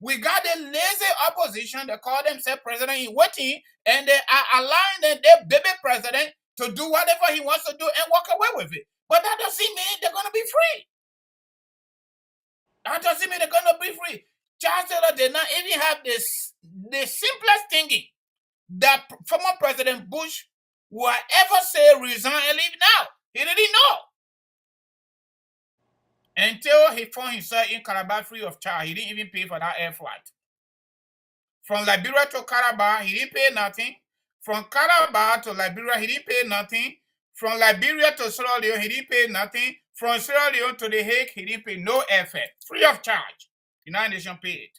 We got the lazy opposition that call themselves president in waiting, and they are allowing their baby president to do whatever he wants to do and walk away with it. But that doesn't mean they're going to be free. That doesn't mean they're going to be free. Charles Taylor did not even have the simplest thinking that former President Bush will ever say resign and leave now. He didn't know. until he found himself in Calabar free of charge. He didn't even pay for that air flight. From Liberia to Calabar, he didn't pay nothing. From Calabar to Liberia, he didn't pay nothing. From Liberia to Sierra Leone, he didn't pay nothing. From Sierra Leone to The Hague, he didn't pay no airfare, free of charge. United Nations paid.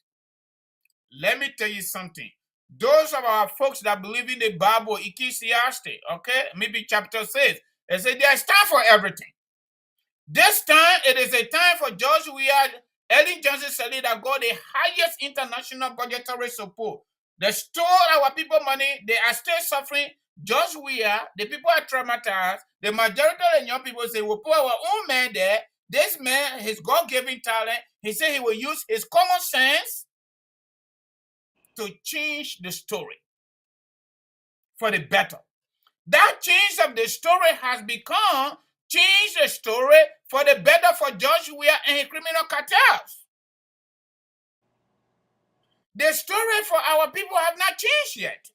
Let me tell you something. Those of our folks that believe in the Bible, Ecclesiastes, okay, maybe chapter 6, they say there's time for everything. This time, it is a time for George Weah, Ellen Johnson Sirleaf that got the highest international budgetary support. They stole our people money. They are still suffering. George Weah, the people are traumatized. The majority of the young people say, we'll put our own man there. This man, his God-given talent, he said he will use his common sense to change the story for the better. That change of the story has become change the story for the better for George Weah and his criminal cartels. The story for our people have not changed yet.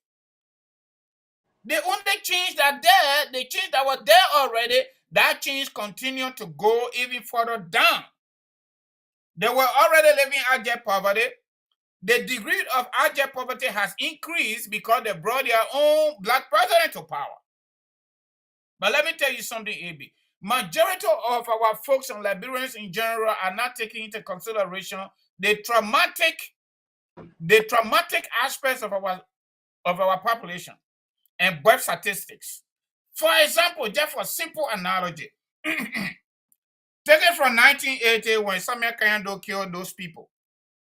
The only change that there, the change that was there already, that change continued to go even further down. They were already living abject poverty. The degree of abject poverty has increased because they brought their own black president to power. But let me tell you something, AB. Majority of our folks and Liberians in general are not taking into consideration the traumatic aspects of our population and birth statistics. For example, just for simple analogy, take it from 1980 when Samuel Kanyando killed those people.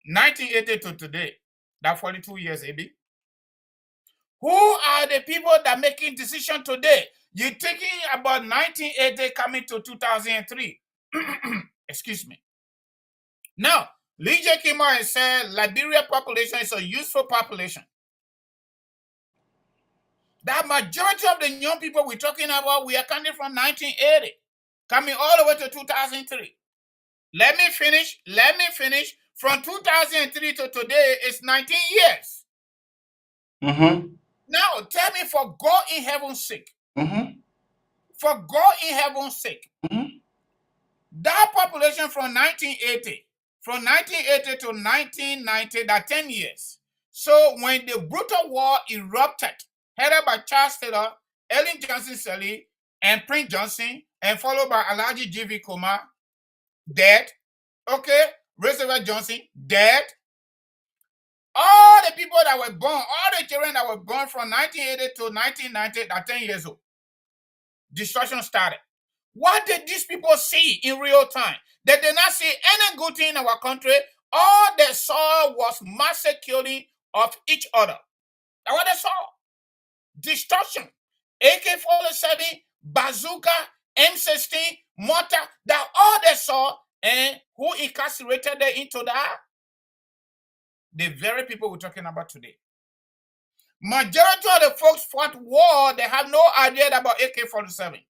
1980 to today, that 42 years, AB. Who are the people that are making decisions today? You're thinking about 1980 coming to 2003. Excuse me. Now, Lee J. Kimmer has said Liberia population is a useful population. The majority of the young people we're talking about, we are coming from 1980, coming all the way to 2003. Let me finish. From 2003 to today, it's 19 years. Now, tell me, for God in heaven's sake, for God in heaven's sake, that population from 1980 to 1990, that 10 years. So when the brutal war erupted, headed by Charles Taylor, Ellen Johnson Sirleaf, and Prince Johnson, and followed by Alhaji G.V. Kuma, dead. Okay, Roosevelt Johnson, dead. All the people that were born, all the children that were born from 1980 to 1990 are 10 years old. Destruction started. What did these people see in real time? They did not see any good thing in our country. All they saw was massive killing of each other. That's what they saw. Destruction. AK-47, bazooka, M16, mortar. That's all they saw. And who incarcerated them into that? The very people we're talking about today. Majority of the folks fought war, they have no idea about AK-47.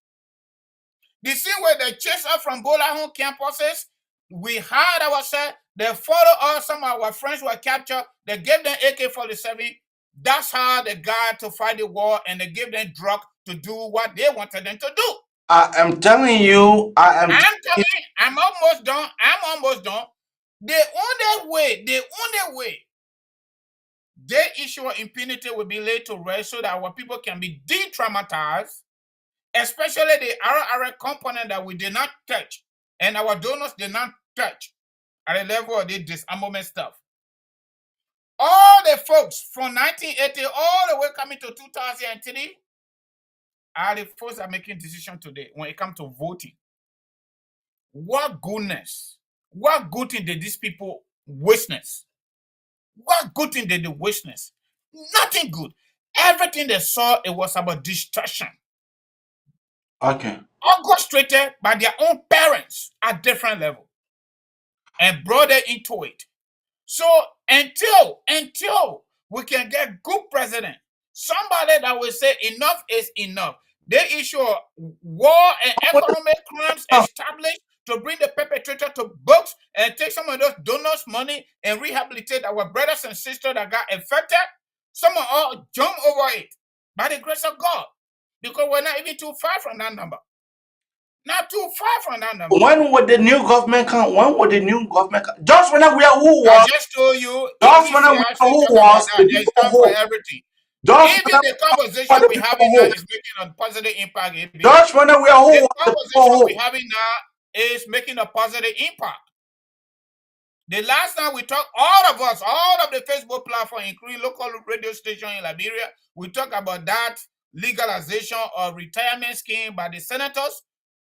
The same way they chased us from Bolahun campuses, we hired ourselves, they followed us, some of our friends were captured, they gave them AK-47. That's how they got to fight the war, and they gave them drugs to do what they wanted them to do. I am telling you, I'm almost done. The only way the issue of impunity will be laid to rest so that our people can be de-traumatized, especially the RRA component that we did not touch and our donors did not touch at the level of the disarmament stuff. All the folks from 1980 all the way coming to 2003 are the folks that are making decisions today when it comes to voting. What goodness, what good thing did these people witness? What good thing did they witness? Nothing good. Everything they saw, it was about destruction. Okay. Orchestrated by their own parents at different level and brought them into it. So until we can get good president, somebody that will say enough is enough. They issue war and economic crimes established to bring the perpetrator to books and take some of those donors' money and rehabilitate our brothers and sisters that got affected. Some of all jump over it by the grace of God, because we're not even too far from that number. Not too far from that number. When would the new government come? When would the new government come? Just when we are who I was. just told you, Just if when we you are actually who talk about was that, the there is people time for who. everything. Just Even when the conversation we are the we're people having now who. is making a positive impact. Just when we are who The was the people conversation who. we're having now is making a positive impact. The last time we talked, all of the Facebook platform, including local radio station in Liberia, we talked about that legalization of retirement scheme by the senators.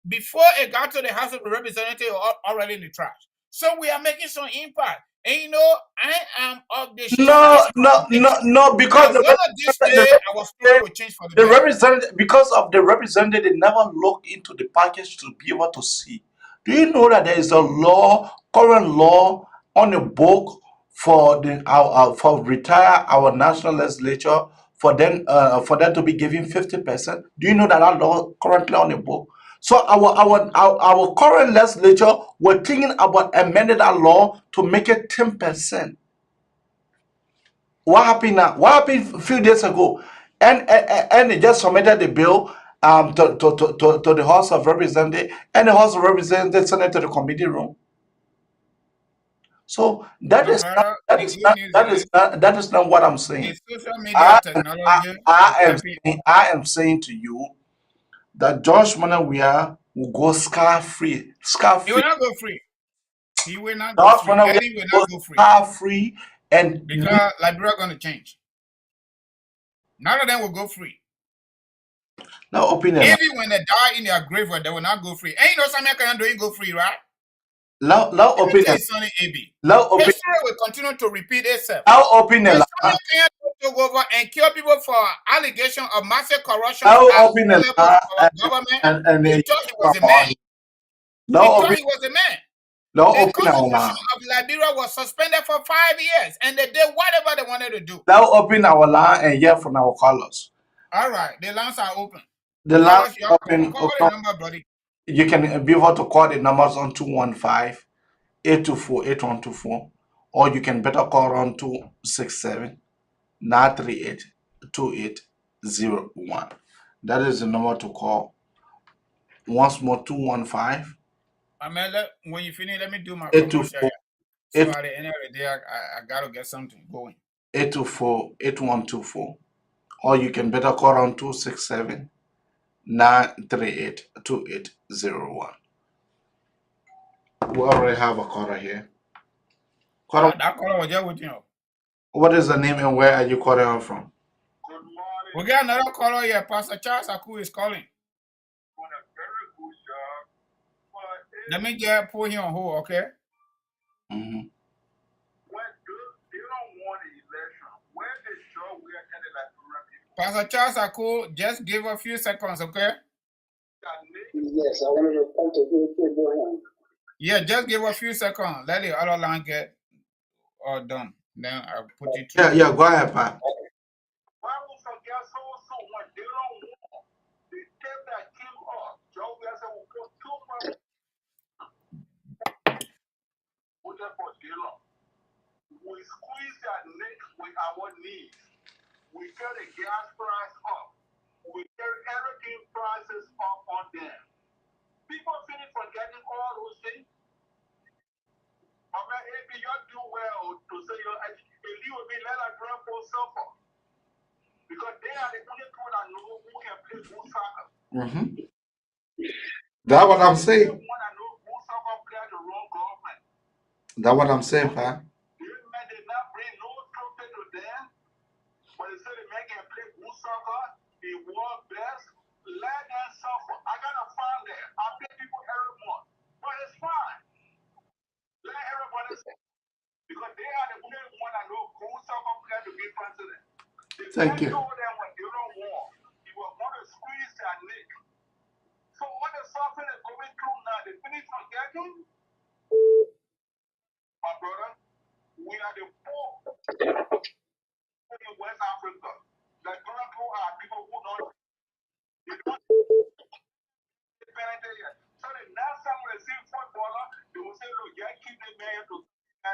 Before it got to the House of Representatives, already in the trash. So we are making some impact. And you know, I am of the strongest No, because that one of these days our story will change for the better. representative, because of the representative, they never look into the package to be able to see. Do you know that there is a law, current law on the book for for retire our national legislature for them to be given 50%? Do you know that law currently on the book? So our current legislature were thinking about amending that law to make it 10%. What happened now? What happened a few days ago? And they just submitted the bill to the House of Representatives, and the House of Representatives sent it to the committee room. So that is not, that is not what I'm saying. Social media technology. I am saying to you that George Weah will go scot-free. He will not go free. He will not go George free. Eddie will not go free. Scot-free, and because Liberia going to change. None of them will go free. No opinion. Even when they die in their grave, they will not go free. And you know some Americans doing go free, right? Low opinion. History will continue to repeat itself. Low opinion. Some to go over and kill people for allegation of massive corruption Low at opinion. levels of our government. He thought he was a man. He thought he was a man. The Constitution of Liberia was suspended for 5 years, and they did whatever they wanted to do. Now open our line and hear from our callers. All right, the lines are open. The lines open. Call the number, buddy. You can be able to call the numbers on 215-824-8124, or you can better call on 267-938-2801. That is the number to call. Once more, 215. When you finish, let me do my promotion. So at the end of the day, I got to get something going. 824-8124. Or you can better call on 267-938-2801. We already have a caller here. That caller was just with you. What is the name and where are you calling from? Good morning. We got another caller here. Pastor Charles Aku is calling. Let me just put him on hold, okay? Mm-hmm. Pastor Charles Aku, just give a few seconds, okay? Yes, I wanted to come to Abraham. Yeah, just give a few seconds. Let the other line get all done. Then I'll put it through. Yeah, go ahead, Pat. We squeeze their neck with our knees. We get the gas price up. We get everything prices up on them. People finish forgetting all those things. I mean, if you do well to say you will be let a grand for suffer. Because they are the only people that know who can play good soccer. Mm-hmm. That's what I'm saying. That's what I'm saying, Pat. They did not bring no trophy to them, but they said the man can play good soccer, he work best, let them suffer. I got a farm there. I pay people every month, but it's fine. Let everybody suffer. Because they are the only one that know good soccer player to be president. Thank you. Told them when they don't want, he was going to squeeze their neck. So what the suffering is going through now, they finish forgetting. My brother, we are the poor in West Africa. The current poor are people who don't yet. So the next time we see footballer, they will say, look, yeah, keep the man to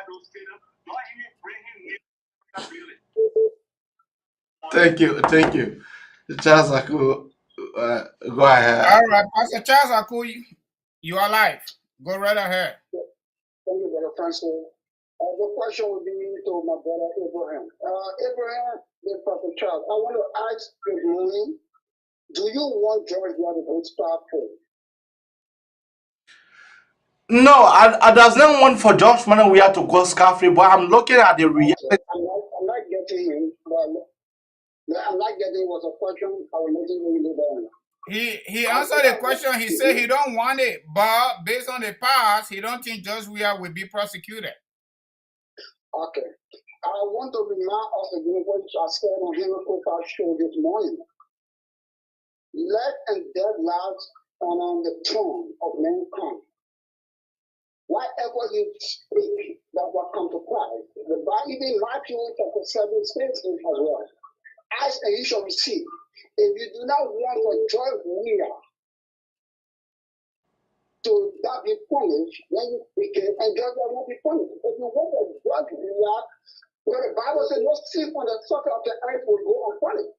those stadiums. Don't even bring him in the building. Thank you. Charles Aku, go ahead. All right, Pastor Charles Aku, you are live. Go right ahead. Thank you, Brother Francis. The question would be to my brother Abraham. Abraham, the Prophet Charles, I want to ask you, do you want George Weah to go scot-free? No, I does not want for George Weah to go scot-free, but I'm looking at the reality. I'm not getting him, but I'm not getting was a question. I will let you later on. He answered the question. He said he don't want it, but based on the past, he don't think George Weah will be prosecuted. Okay. I want to remind us again what I said on Henry Copa's show this morning. Let and death lies on the throne of mankind. Whatever you speak, that will come to pass. The Bible, even Matthew chapter 7 says it as well. Ask and you shall receive. If you do not want for George Weah to not be punished, then you begin and George Weah won't be punished. If you want for George Weah, well, the Bible says no sin on the surface of the earth will go unpunished.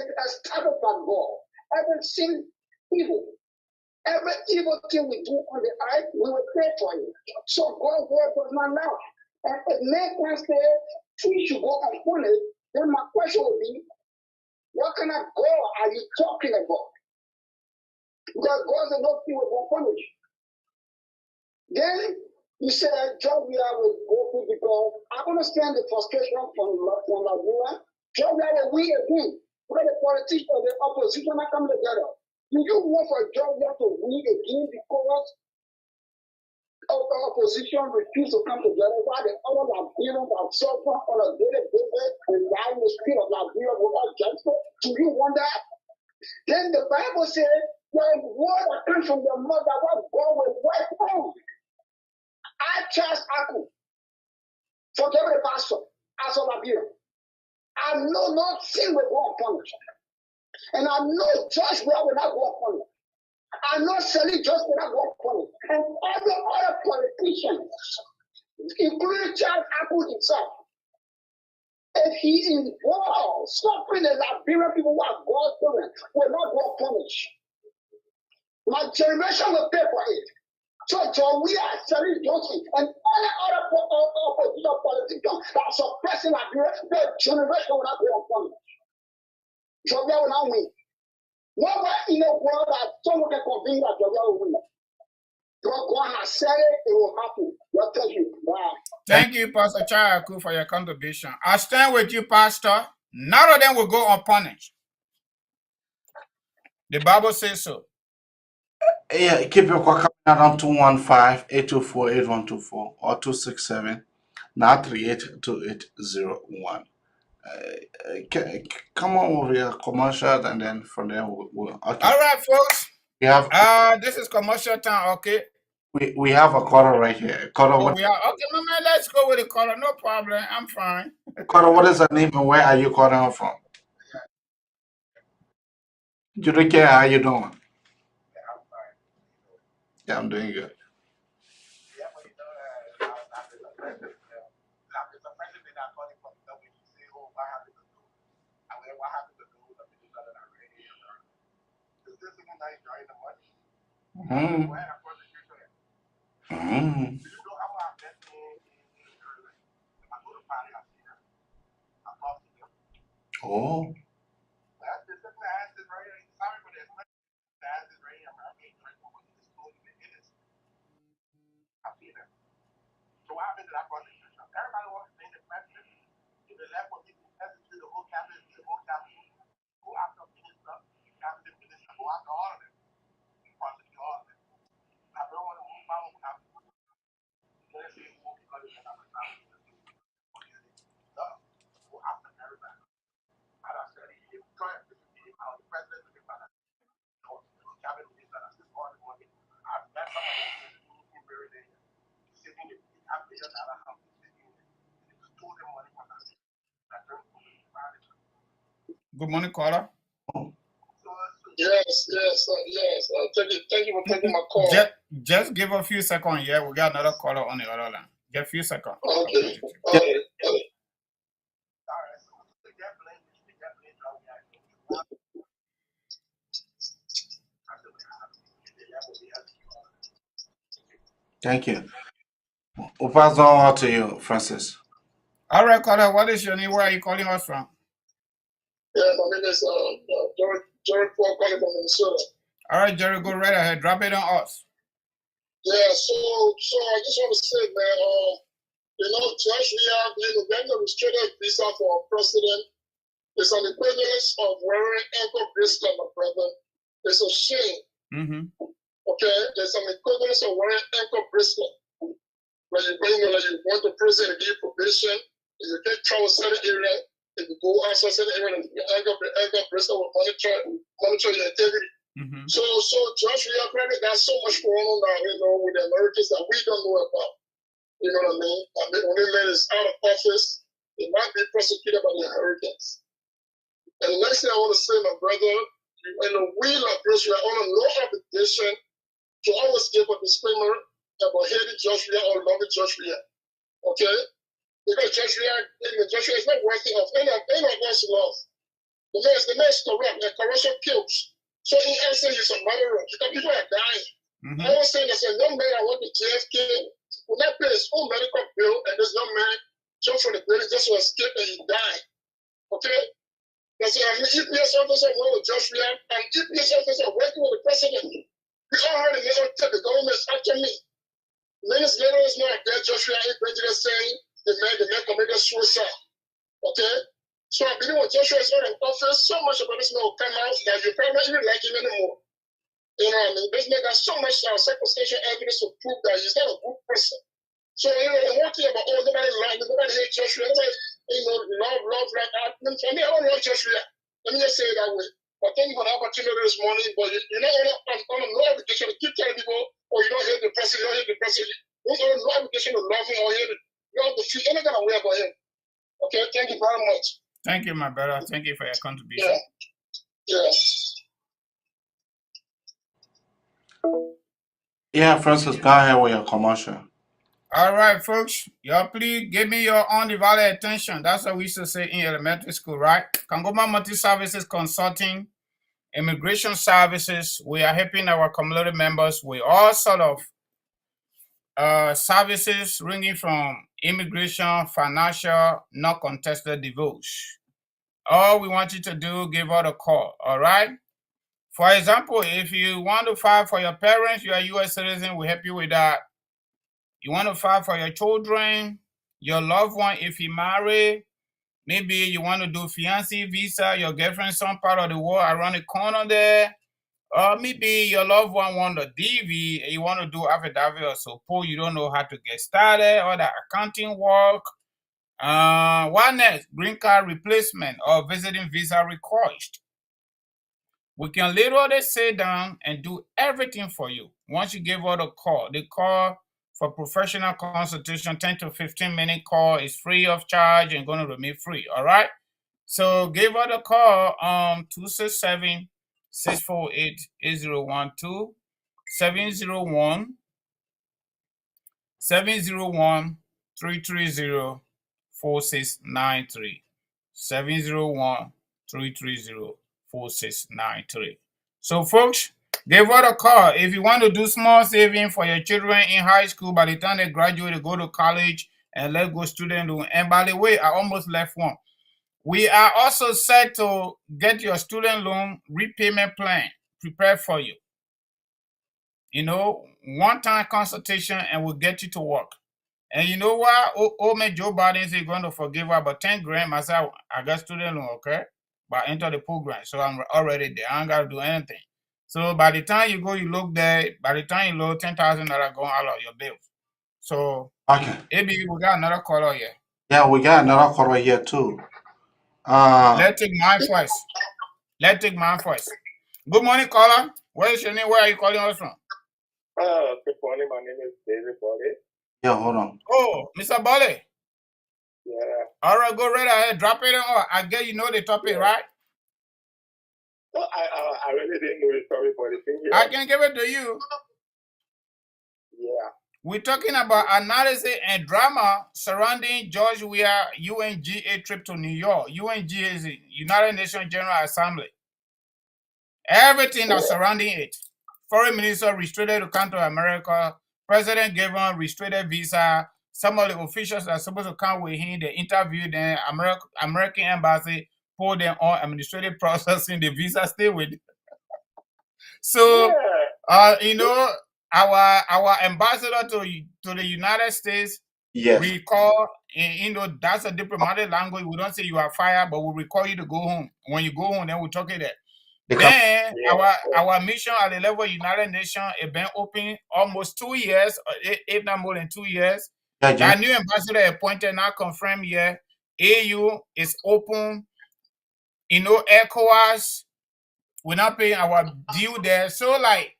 It's established by God. Every sin, evil. Every evil thing we do on the earth, we will pay for it. So God's word was not now. And if mankind says we should go unpunished, then my question would be, what kind of God are you talking about? Because God said no sin will go punished. Then you said George Weah will go through because I understand the frustration from Liberia. George Weah will win again. Because the politicians of the opposition are coming together. Do you want for George Weah to win again because of the opposition refuse to come together while the other Liberians are suffering on a daily basis and dying the spirit of Liberia without justice? Do you want that? Then the Bible says, there is word that comes from the mouth that what God will work on. I trust Aku. Forget the pastor. As of Liberia. I know no sin will go unpunished. And I know George Weah will not go unpunished. I know Sally just will not go unpunished. And every other politician, including Charles Apple himself, if he involved suffering the Liberian people who are God's children, will not go unpunished. My generation will pay for it. So John Weah, Sally Johnson, and all other opposition politicians that are suppressing Liberia, their generation will not go unpunished. John Weah will not win. Nowhere in the world that someone can convince that John Weah will win. Because God has said it, it will happen. Well, thank you. Bye. Thank you, Pastor Chayaku, for your contribution. I stand with you, Pastor. None of them will go unpunished. The Bible says so. Yeah, keep your call coming out on 215-824-8124 or 267-938-2801. Come on over here, commercial, and then from there we'll okay. All right, folks. We have this is commercial time, okay? We have a caller right here. Caller, oh, we are okay, man. Let's go with the caller. No problem. I'm fine. Caller, what is the name and where are you calling from? You don't care how you doing? Yeah, I'm doing good. Oh. Good morning, caller. Yes. Thank you for taking my call. Just give a few seconds. Yeah, we got another caller on the other line. Just a few seconds. Okay. Thank you. We'll pass on to you, Francis. All right, caller, what is your name? Where are you calling us from? Yeah, my name is Jerry Paul calling from Minnesota. All right, Jerry, go right ahead. Drop it on us. Yeah, so I just want to say, man, Josh Weah getting a restricted visa for president is an equivalence of wearing ankle bracelet, my brother. It's a shame. Mm-hmm. Okay, there's an equivalence of wearing ankle bracelet. When you go to prison and give probation, if you can't travel certain area, if you go outside certain area, the ankle bracelet will monitor your integrity. Mm-hmm. So Josh Weah got so much going on now, with the Americans that we don't know about. You know what I mean? When the man is out of office, he might be prosecuted by the Americans. And the next thing I want to say, my brother, we Liberia are under no obligation to always give a disclaimer about hating Josh Weah or loving Josh Weah. Okay? Because Josh Weah is not worthy of any of us love. The man is corrupt, and corruption kills. So in essence, he's a murderer because people are dying. Mm-hmm. I was saying there's a young man I went to JFK will not pay his own medical bill, and this young man jumped from the building just to escape and he died. Okay? There's an EPS officer working with Josh Weah, and EPS officer working with the president. We all heard the little tip, the government is after me. Minutes later, it's not there. Josh Weah ain't president saying the man committed suicide. Okay? So I believe when Joshua is not in office, so much about this man will come out that you probably not even like him anymore. You know what I mean? This man got so much circumstantial evidence to prove that he's not a good person. So, the whole thing about, nobody likes him, nobody hates Joshua, nobody, love, like, for me, I don't love Joshua. Let me just say it that way. But thank you for the opportunity this morning, but you're not on no obligation to keep telling people, you don't hate the president, you don't hate the president. You're no obligation to love him or hate him. You don't have to feel any kind of way about him. Okay, thank you very much. Thank you, my brother. Thank you for your contribution. Yeah. Yeah, Francis, go ahead with your commercial. All right, folks. Y'all please give me your undivided attention. That's what we used to say in elementary school, right? Kangoma Multi-Services Consulting, Immigration Services. We are helping our community members with all sort of services ranging from immigration, financial, not contested divorce. All we want you to do, give out a call, all right? For example, if you want to file for your parents, you are a U.S. citizen, we help you with that. You want to file for your children, your loved one, if you marry, maybe you want to do fiancé visa, your girlfriend some part of the world around the corner there, or maybe your loved one want a DV and you want to do affidavit or support, you don't know how to get started, or the accounting work. What next? Green card replacement or visiting visa request. We can literally sit down and do everything for you. Once you give out a call, the call for professional consultation, 10 to 15 minute call is free of charge and going to remain free. All right. So give out a call 267-648-8012, 701-330-4693, 701-330-4693. So folks, give out a call. If you want to do small saving for your children in high school, by the time they graduate, they go to college and let go student loan. And by the way, I almost left one. We are also set to get your student loan repayment plan prepared for you. One-time consultation and we'll get you to work. And you know what? Old man Joe Biden is going to forgive her about 10 grand myself. I got student loan, okay? But enter the program. So I'm already there. I ain't got to do anything. So by the time you go, you look there, by the time you load $10,000 going out of your bills. So, okay. Maybe we got another caller here. Yeah, we got another caller here too. Let's take mine first. Good morning, caller. What is your name? Where are you calling us from? Good morning. My name is David Bode. Yeah, hold on. Oh, Mr. Bode. Yeah. All right, go right ahead. Drop it on. I guess you know the topic, right? Well, I really didn't know the topic, but the thing here. I can give it to you. Yeah. We're talking about analysis and drama surrounding George Weah UNG trip to New York. UNG is the United Nations General Assembly. Everything that's surrounding it. Foreign minister restricted to come to America. president gave him restricted visa. Some of the officials that are supposed to come with him, they interviewed them. American embassy pulled them on administrative processing. The visa stay with them. So, you know, our ambassador to the United States, recall, you know, that's a diplomatic language. We don't say you are fired, but we recall you to go home. When you go home, then we'll talk it there. Then our mission at the level of United Nations has been open almost 2 years, if not more than 2 years. That new ambassador appointed now confirmed here. AU is open. You know, ECOWAS, we're not paying our due there. So, like,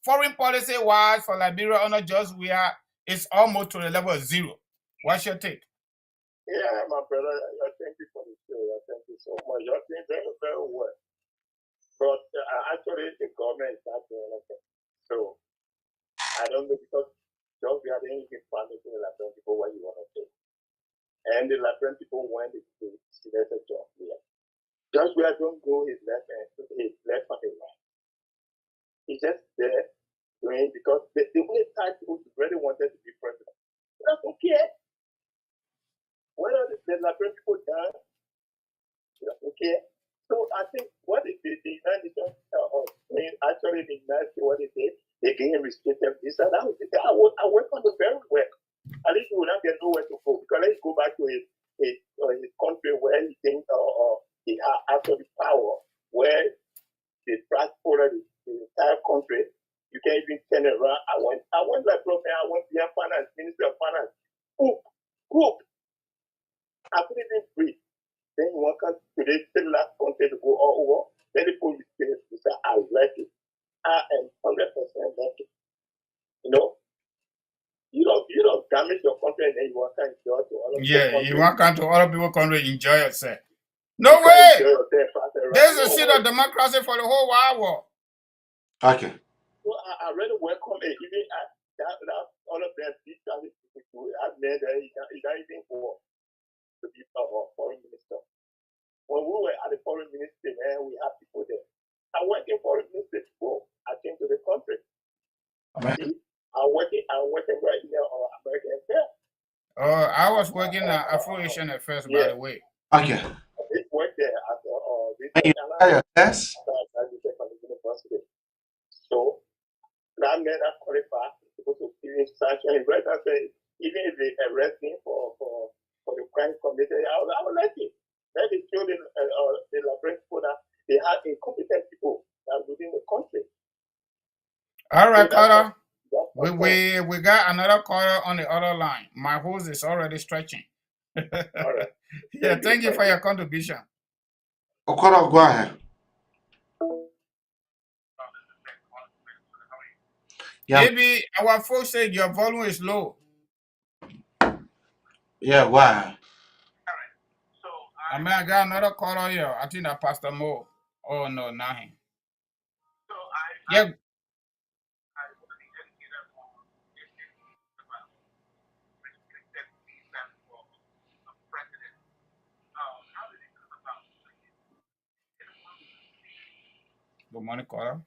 foreign policy wise for Liberia, not just we are, it's almost to the level of zero. What's your take? Yeah, my brother, I thank you for the show. I thank you so much. You're doing very, very well. But actually, the government is not doing anything. So, I don't know, because just we are the only funding to the Liberian people what you want to do. And the Liberian people want to see there's a job here. Just where don't go his left on his right. He's just there doing, because the only type people really wanted to be president. They don't care. Whether the Liberian people die, they don't care. So I think what the United Nations actually the United States, what they did, they gave him restricted visa. I work on the very well. At least he will not get nowhere to go, because let's go back to his country where he thinks he has actually power, where they transport the entire country. You can't even turn it around. I went like prophet. I went beyond finance, Ministry of Finance. Cook. I couldn't even breathe. Then you want to today, the last country to go all over. Then the police say, I like it. I am 100% like it. You know, you don't damage your country and then you want to enjoy to other people. Yeah, you want to come to other people's country, enjoy yourself. No way! There's a seat of democracy for the whole wide world. Okay. So I really welcome it. Even that all of them, these people, I made it even for to be foreign minister. When we were at the foreign ministry, man, we have people there. I work in foreign ministry before I came to the country. See, I'm working right now on American Affairs. I was working at Afro-Asian Affairs, by the way. Okay. I did work there at yes. University. So that made us qualify to go to Sanctions. Right after, even if they arrest me for the crime committed, I would like it. That is showing the Liberian people that they have incompetent people that within the country. All right, Carter. We got another caller on the other line. My hose is already stretching. All right. Yeah, thank you for your contribution. Okoro, go ahead. Yeah. Maybe our folks say your volume is low. Yeah, why? I mean, I got another caller here. I think that Pastor Mo. Oh, no, not him. Yeah. Good morning, caller.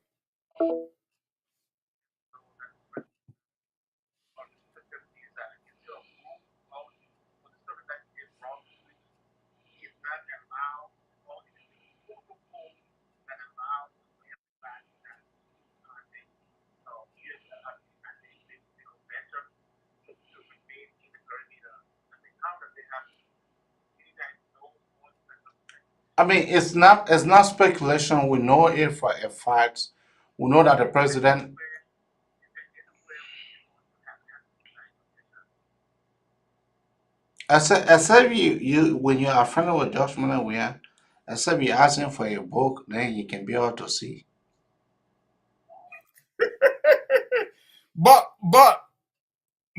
I mean, it's not speculation. We know it for a fact. We know that the president. Except you when you are friendly with Josh Miller, Weah, except you asking for a book, then you can be able to see. But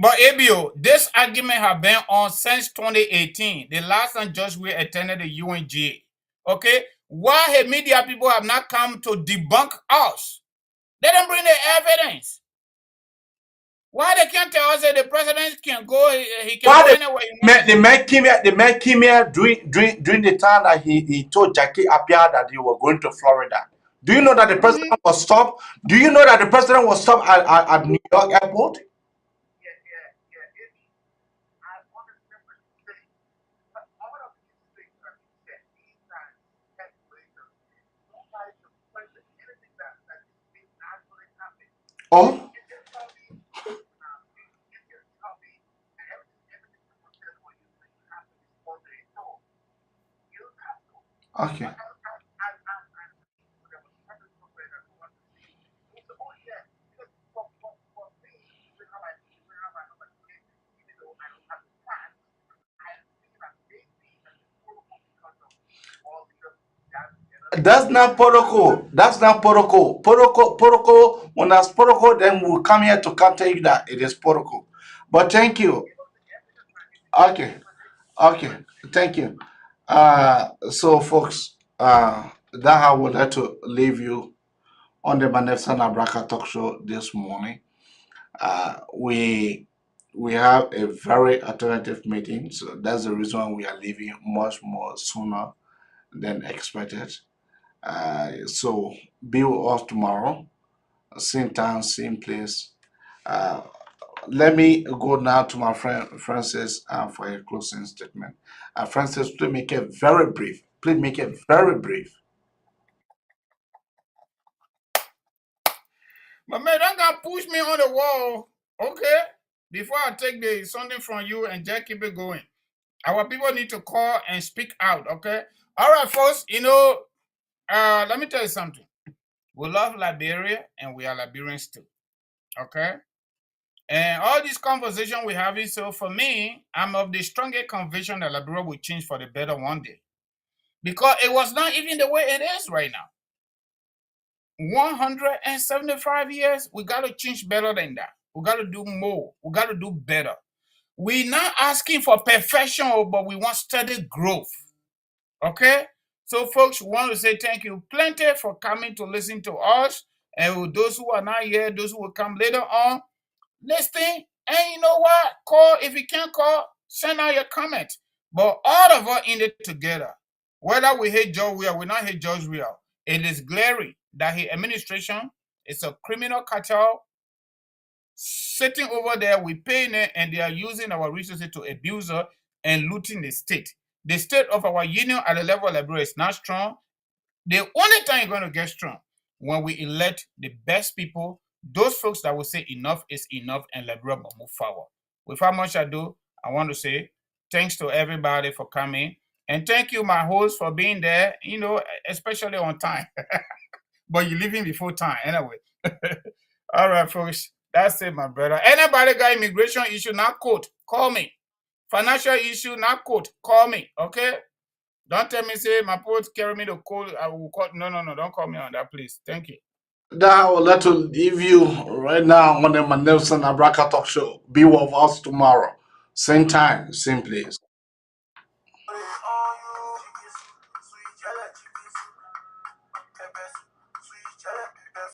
ABO, this argument have been on since 2018. The last time Josh Weah attended the UNG. Okay, why have media people have not come to debunk us? Let them bring the evidence. Why they can't tell us that the president can go? He can go anywhere he wants. They met him here during the time that he told Jackie Appiah that he was going to Florida. Do you know that the president was stopped? Do you know that the president was stopped at New York airport? Oh. Okay. That's not protocol. That's not protocol. Protocol. When that's protocol, then we'll come here to tell you that it is protocol. But thank you. Okay. Okay. Thank you. So folks, that I would like to leave you on the Manefsan Abraka talk show this morning. We have a very alternative meeting, so that's the reason we are leaving much more sooner than expected. So be with us tomorrow, same time, same place. Uh, Let me go now to my friend Francis for a closing statement. Francis, please make it very brief. Please make it very brief. But man, don't gonna push me on the wall, okay? Before I take the something from you and just keep it going. Our people need to call and speak out, okay? All right, folks, let me tell you something. We love Liberia and we are Liberians too, okay? And all this conversation we're having, so for me, I'm of the strongest conviction that Liberia will change for the better one day. Because it was not even the way it is right now. 175 years, we got to change better than that. We got to do more. We got to do better. We're not asking for perfection, but we want steady growth. Okay? So, folks, we want to say thank you plenty for coming to listen to us. And those who are not here, those who will come later on, listen. And you know what? Call. If you can't call, send out your comment. But all of us in it together. Whether we hate George Weah, we not hate George Weah. It is glaring that his administration is a criminal cartel sitting over there, we paying it, and they are using our resources to abuse us and looting the state. The state of our union at the level of Liberia is not strong. The only time you're going to get strong when we elect the best people, those folks that will say enough is enough and Liberia will move forward. Without much ado, I want to say thanks to everybody for coming. And thank you, my host, for being there, especially on time. But you're leaving before time anyway. All right, folks. That's it, my brother. Anybody got immigration issue, not quote, call me. Financial issue, not quote, call me. Okay? Don't tell me, say, my post carry me to call. I will call. No. Don't call me on that, please. Thank you. That I would like to leave you right now on the Manelson Abraka talk show. Be with us tomorrow. Same time, same place.